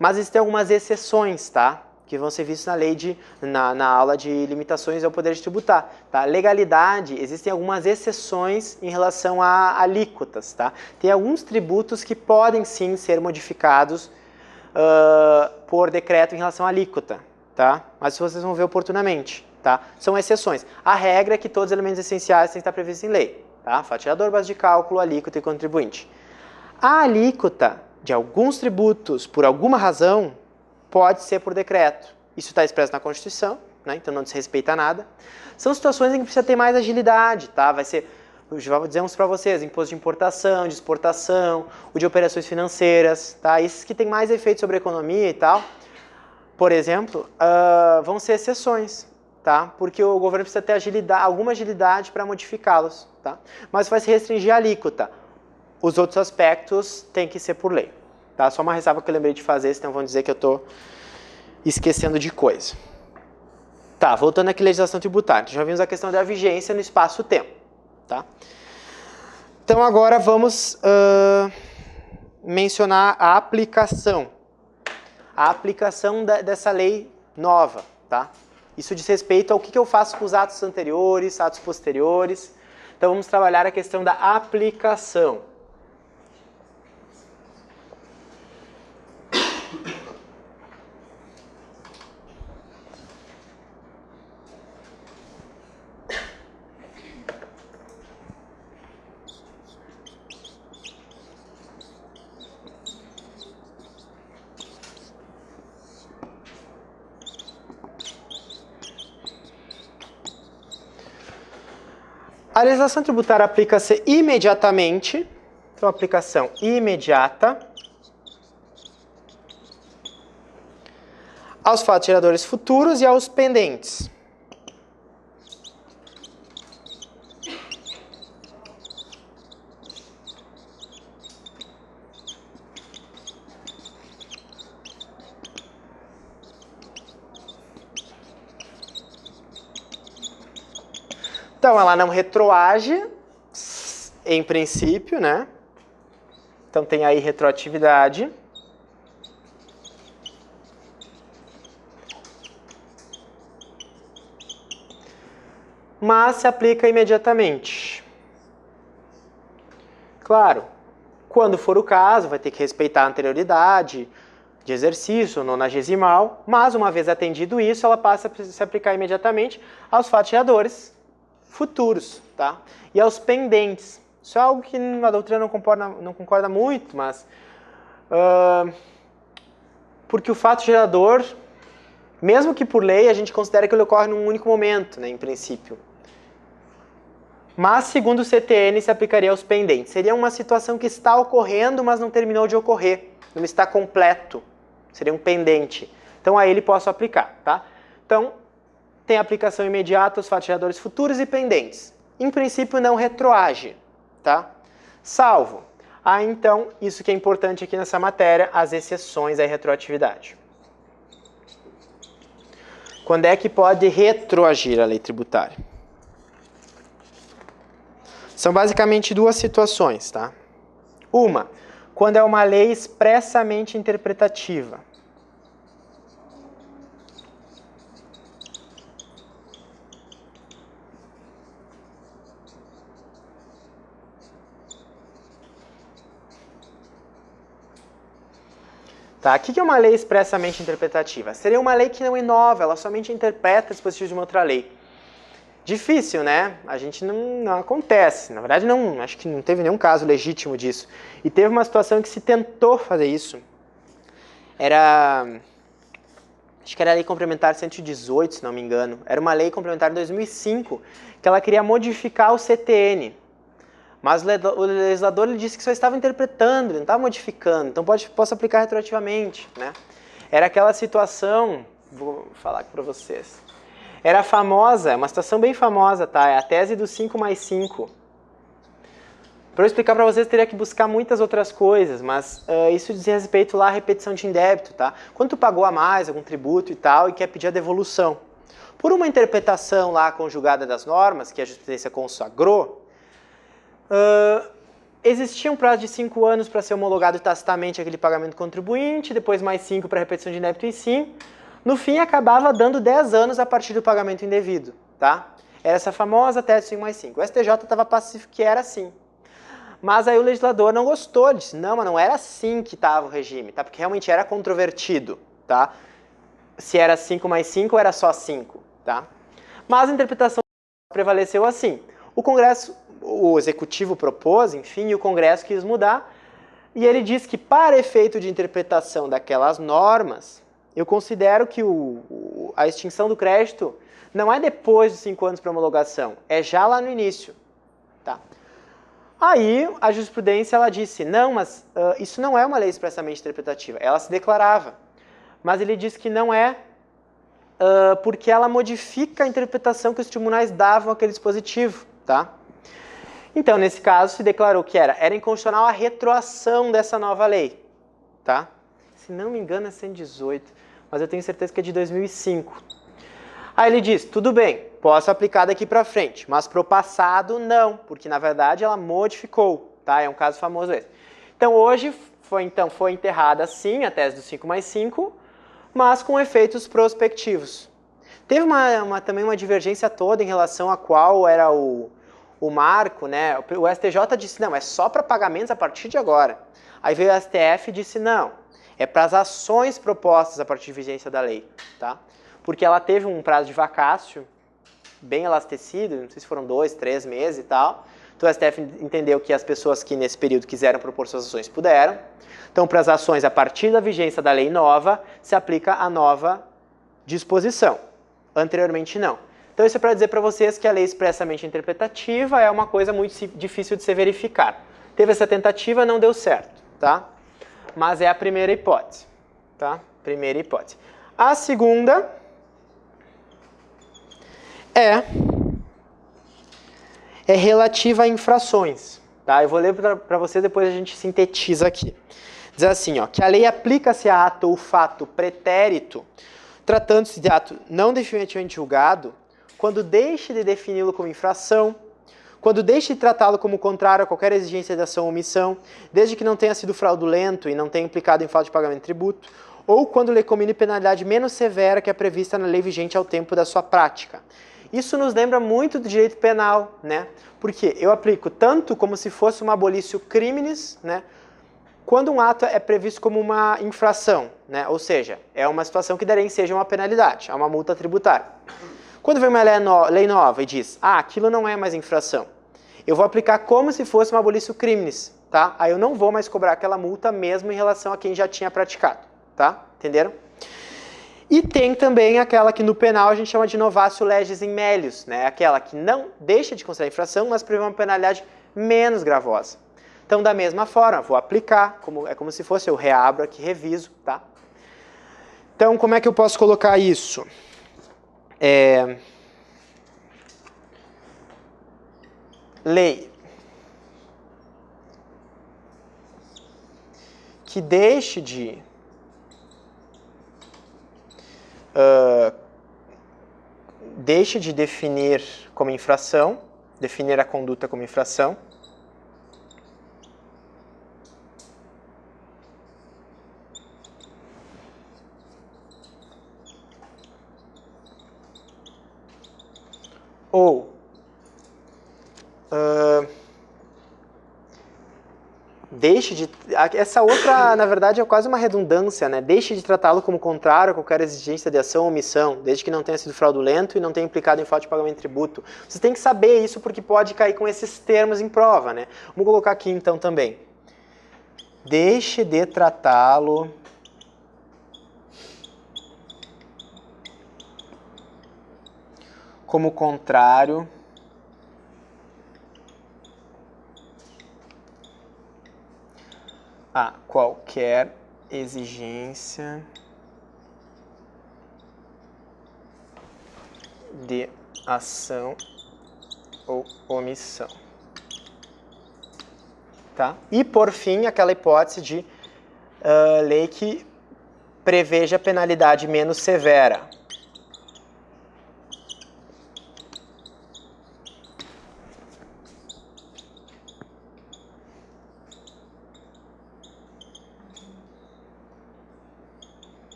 mas existem algumas exceções, tá? Que vão ser vistos na lei na aula de limitações ao poder de tributar, tá? Legalidade, existem algumas exceções em relação a alíquotas, tá? Tem alguns tributos que podem sim ser modificados por decreto em relação à alíquota, tá? Mas vocês vão ver oportunamente. Tá? São exceções. A regra é que todos os elementos essenciais têm que estar previstos em lei. Tá? Fatiador, base de cálculo, alíquota e contribuinte. A alíquota de alguns tributos, por alguma razão, pode ser por decreto. Isso está expresso na Constituição, né? Então não desrespeita nada. São situações em que precisa ter mais agilidade. Tá? Vai ser, já vou dizer uns para vocês, imposto de importação, de exportação, o de operações financeiras. Tá? Esses que têm mais efeito sobre a economia e tal, por exemplo, vão ser exceções. Tá? Porque o governo precisa ter alguma agilidade para modificá-los. Tá? Mas vai se restringir a alíquota. Os outros aspectos têm que ser por lei. Tá? Só uma ressalva que eu lembrei de fazer, senão vão dizer que eu estou esquecendo de coisa. Tá, voltando aqui à legislação tributária. Já vimos a questão da vigência no espaço-tempo. Tá? Então agora vamos mencionar a aplicação. A aplicação dessa lei nova, tá? Isso diz respeito ao que eu faço com os atos anteriores, atos posteriores. Então vamos trabalhar a questão da aplicação. A legislação tributária aplica-se imediatamente, então aplicação imediata, aos fatos geradores futuros e aos pendentes. Então, ela não retroage, em princípio, né? Então, tem aí retroatividade. Mas se aplica imediatamente. Claro, quando for o caso, vai ter que respeitar a anterioridade de exercício, nonagesimal, mas uma vez atendido isso, ela passa a se aplicar imediatamente aos fatos geradores futuros, tá? E aos pendentes. Isso é algo que a doutrina não concorda muito, mas porque o fato gerador, mesmo que por lei, a gente considera que ele ocorre num único momento, né, em princípio. Mas, segundo o CTN, se aplicaria aos pendentes. Seria uma situação que está ocorrendo, mas não terminou de ocorrer. Não está completo. Seria um pendente. Então, a ele posso aplicar, tá? Então, tem aplicação imediata aos fatos geradores futuros e pendentes. Em princípio, não retroage, tá? Salvo. Então, isso que é importante aqui nessa matéria, as exceções à retroatividade. Quando é que pode retroagir a lei tributária? São basicamente duas situações, tá? Uma, quando é uma lei expressamente interpretativa. Tá? O que é uma lei expressamente interpretativa? Seria uma lei que não inova, ela somente interpreta dispositivos de uma outra lei. Difícil, né? A gente não acontece. Na verdade, não, acho que não teve nenhum caso legítimo disso. E teve uma situação que se tentou fazer isso. Acho que era a Lei Complementar 118, se não me engano. Era uma lei complementar de 2005, que ela queria modificar o CTN. Mas o legislador ele disse que só estava interpretando, ele não estava modificando, então posso aplicar retroativamente, né? Era aquela situação, vou falar aqui para vocês, era famosa, uma situação bem famosa, tá? É a tese do 5 mais 5. Para eu explicar para vocês, teria que buscar muitas outras coisas, mas isso diz respeito lá à repetição de indébito, tá? Quando tu pagou a mais, algum tributo e tal, e quer pedir a devolução. Por uma interpretação lá conjugada das normas, que a jurisprudência consagrou, existia um prazo de 5 anos para ser homologado tacitamente aquele pagamento contribuinte, depois mais 5 para repetição de indébito e sim. No fim, acabava dando 10 anos a partir do pagamento indevido, tá? Era essa famosa tese 5 mais 5. O STJ estava pacífico que era assim. Mas aí o legislador não gostou, disse, não, mas não era assim que estava o regime, tá? Porque realmente era controvertido, tá? Se era 5 mais 5 ou era só 5, tá? Mas a interpretação prevaleceu assim. O executivo propôs, enfim, e o Congresso quis mudar, e ele diz que para efeito de interpretação daquelas normas, eu considero que a extinção do crédito não é depois dos 5 anos para homologação, é já lá no início, tá? Aí a jurisprudência ela disse, não, mas isso não é uma lei expressamente interpretativa, ela se declarava, mas ele disse que não é porque ela modifica a interpretação que os tribunais davam àquele dispositivo, tá? Então, nesse caso, se declarou que era inconstitucional a retroação dessa nova lei, tá? Se não me engano é 118, mas eu tenho certeza que é de 2005. Aí ele diz, tudo bem, posso aplicar daqui para frente, mas para o passado não, porque na verdade ela modificou, tá? É um caso famoso esse. Então, hoje foi enterrada sim a tese do 5 mais 5, mas com efeitos prospectivos. Teve também uma divergência toda em relação a qual era o marco, né? O STJ disse, não, é só para pagamentos a partir de agora. Aí veio o STF e disse, não, é para as ações propostas a partir de vigência da lei, tá? Porque ela teve um prazo de vacácio bem elastecido, não sei se foram 2, 3 meses e tal. Então o STF entendeu que as pessoas que nesse período quiseram propor suas ações puderam. Então, para as ações a partir da vigência da lei nova, se aplica a nova disposição. Anteriormente, não. Então, isso é para dizer para vocês que a lei expressamente interpretativa é uma coisa muito difícil de se verificar. Teve essa tentativa, não deu certo, tá? Mas é a primeira hipótese, tá? Primeira hipótese. A segunda é relativa a infrações, tá? Eu vou ler para vocês, depois a gente sintetiza aqui. Diz assim, ó, que a lei aplica-se a ato ou fato pretérito, tratando-se de ato não definitivamente julgado, quando deixe de defini-lo como infração, quando deixe de tratá-lo como contrário a qualquer exigência de ação ou omissão, desde que não tenha sido fraudulento e não tenha implicado em falta de pagamento de tributo, ou quando lhe comine penalidade menos severa que a prevista na lei vigente ao tempo da sua prática. Isso nos lembra muito do direito penal, né? Porque eu aplico tanto como se fosse uma abolitio criminis, né? Quando um ato é previsto como uma infração, né? Ou seja, é uma situação que daria seja uma penalidade, é uma multa tributária. Quando vem uma lei nova e diz, aquilo não é mais infração, eu vou aplicar como se fosse uma abolitio criminis, tá? Aí eu não vou mais cobrar aquela multa mesmo em relação a quem já tinha praticado, tá? Entenderam? E tem também aquela que no penal a gente chama de novatio legis in melius, né? Aquela que não deixa de considerar infração, mas prevê uma penalidade menos gravosa. Então, da mesma forma, vou aplicar, é como se fosse eu reabro aqui, reviso, tá? Então, como é que eu posso colocar isso? Lei que deixe de definir como infração, definir a conduta como infração, ou deixe de... Essa outra, na verdade, é quase uma redundância, né? Deixe de tratá-lo como contrário a qualquer exigência de ação ou omissão, desde que não tenha sido fraudulento e não tenha implicado em falta de pagamento de tributo. Você tem que saber isso porque pode cair com esses termos em prova, né? Vamos colocar aqui, então, também. Deixe de tratá-lo como contrário a qualquer exigência de ação ou omissão. Tá? E, por fim, aquela hipótese de lei que preveja penalidade menos severa.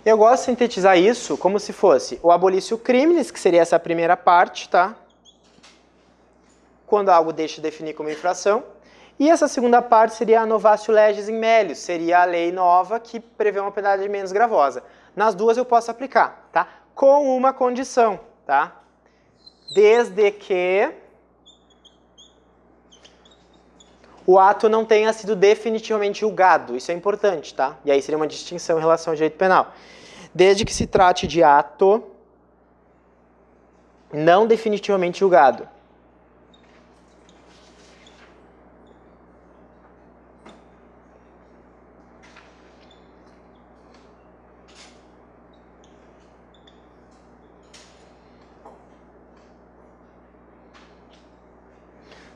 Eu gosto de sintetizar isso como se fosse o abolitio criminis, que seria essa primeira parte, tá? Quando algo deixa de definir como infração. E essa segunda parte seria a novatio legis in melius, seria a lei nova que prevê uma penalidade menos gravosa. Nas duas eu posso aplicar, tá? Com uma condição, tá? Desde que o ato não tenha sido definitivamente julgado. Isso é importante, tá? E aí seria uma distinção em relação ao direito penal. Desde que se trate de ato não definitivamente julgado.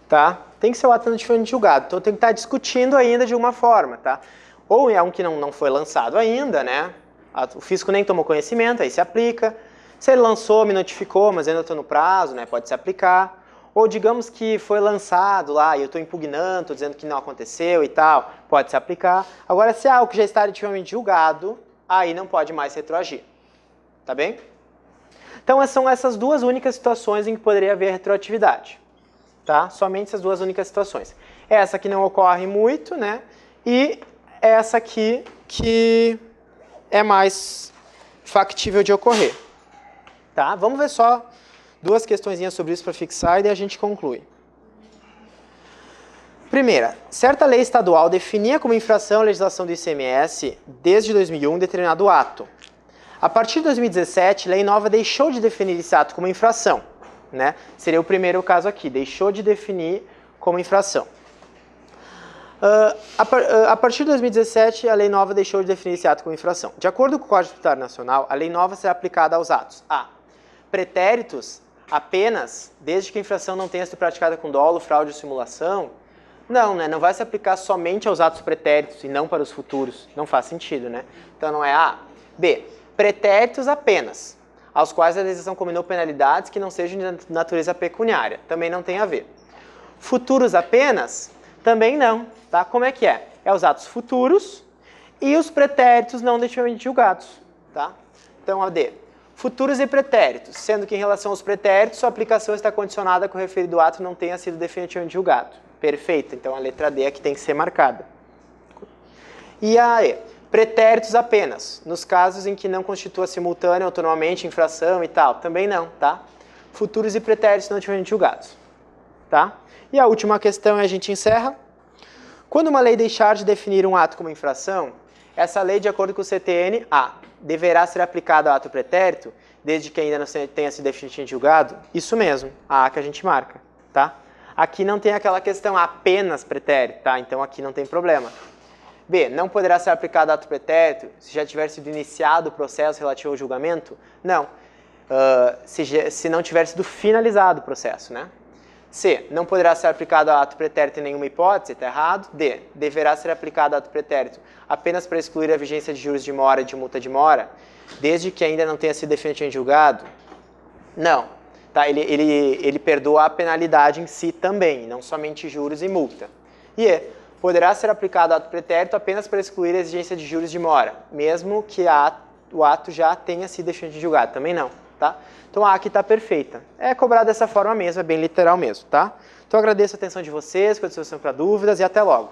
Tá? Tem que ser o ato não definitivamente julgado. Então tem que estar discutindo ainda de alguma forma, tá? Ou é um que não foi lançado ainda, né? O fisco nem tomou conhecimento, aí se aplica. Se ele lançou, me notificou, mas ainda estou no prazo, né? Pode se aplicar. Ou digamos que foi lançado lá e eu estou impugnando, estou dizendo que não aconteceu e tal, pode se aplicar. Agora, se é algo que já está efetivamente julgado, aí não pode mais retroagir. Tá bem? Então, são essas duas únicas situações em que poderia haver retroatividade. Tá? Somente essas duas únicas situações. Essa que não ocorre muito, né? E essa aqui que é mais factível de ocorrer. Tá? Vamos ver só duas questõezinhas sobre isso para fixar e daí a gente conclui. Primeira, certa lei estadual definia como infração a legislação do ICMS desde 2001 determinado ato. A partir de 2017, lei nova deixou de definir esse ato como infração. Né? Seria o primeiro caso aqui, deixou de definir como infração. A partir de 2017, a lei nova deixou de definir esse ato como infração. De acordo com o Código Tributário Nacional, a lei nova será aplicada aos atos a. Pretéritos apenas, desde que a infração não tenha sido praticada com dolo, fraude ou simulação. Não, né? Não vai se aplicar somente aos atos pretéritos e não para os futuros. Não faz sentido, né? Então não é A. B. Pretéritos apenas, aos quais a legislação combinou penalidades que não sejam de natureza pecuniária. Também não tem a ver. Futuros apenas? Também não. Tá? Como é que é? É os atos futuros e os pretéritos não definitivamente julgados. Tá? Então, a D. Futuros e pretéritos, sendo que em relação aos pretéritos, sua aplicação está condicionada a que o referido ato não tenha sido definitivamente julgado. Perfeito. Então, a letra D é que tem que ser marcada. E a E. Pretéritos apenas, nos casos em que não constitua simultânea, autonomamente, infração e tal. Também não, tá? Futuros e pretéritos não definitivamente julgados. Tá? E a última questão a gente encerra. Quando uma lei deixar de definir um ato como infração, essa lei, de acordo com o CTN, A, deverá ser aplicada ao ato pretérito, desde que ainda não tenha sido definitivamente julgado. Isso mesmo, a que a gente marca. Tá? Aqui não tem aquela questão apenas pretérito, tá? Então aqui não tem problema. B, não poderá ser aplicado ato pretérito se já tiver sido iniciado o processo relativo ao julgamento? Não. Se não tiver sido finalizado o processo, né? C, não poderá ser aplicado ato pretérito em nenhuma hipótese, está errado. D, deverá ser aplicado ato pretérito apenas para excluir a vigência de juros de mora e de multa de mora, desde que ainda não tenha sido definitivamente julgado? Não. Tá? Ele perdoa a penalidade em si também, não somente juros e multa. E E, poderá ser aplicado ato pretérito apenas para excluir a exigência de juros de mora, mesmo que o ato já tenha sido definitivamente julgado. Também não. Tá? Então a aqui está perfeita. É cobrado dessa forma mesmo, é bem literal mesmo. Tá? Então eu agradeço a atenção de vocês, com a disposição para dúvidas e até logo.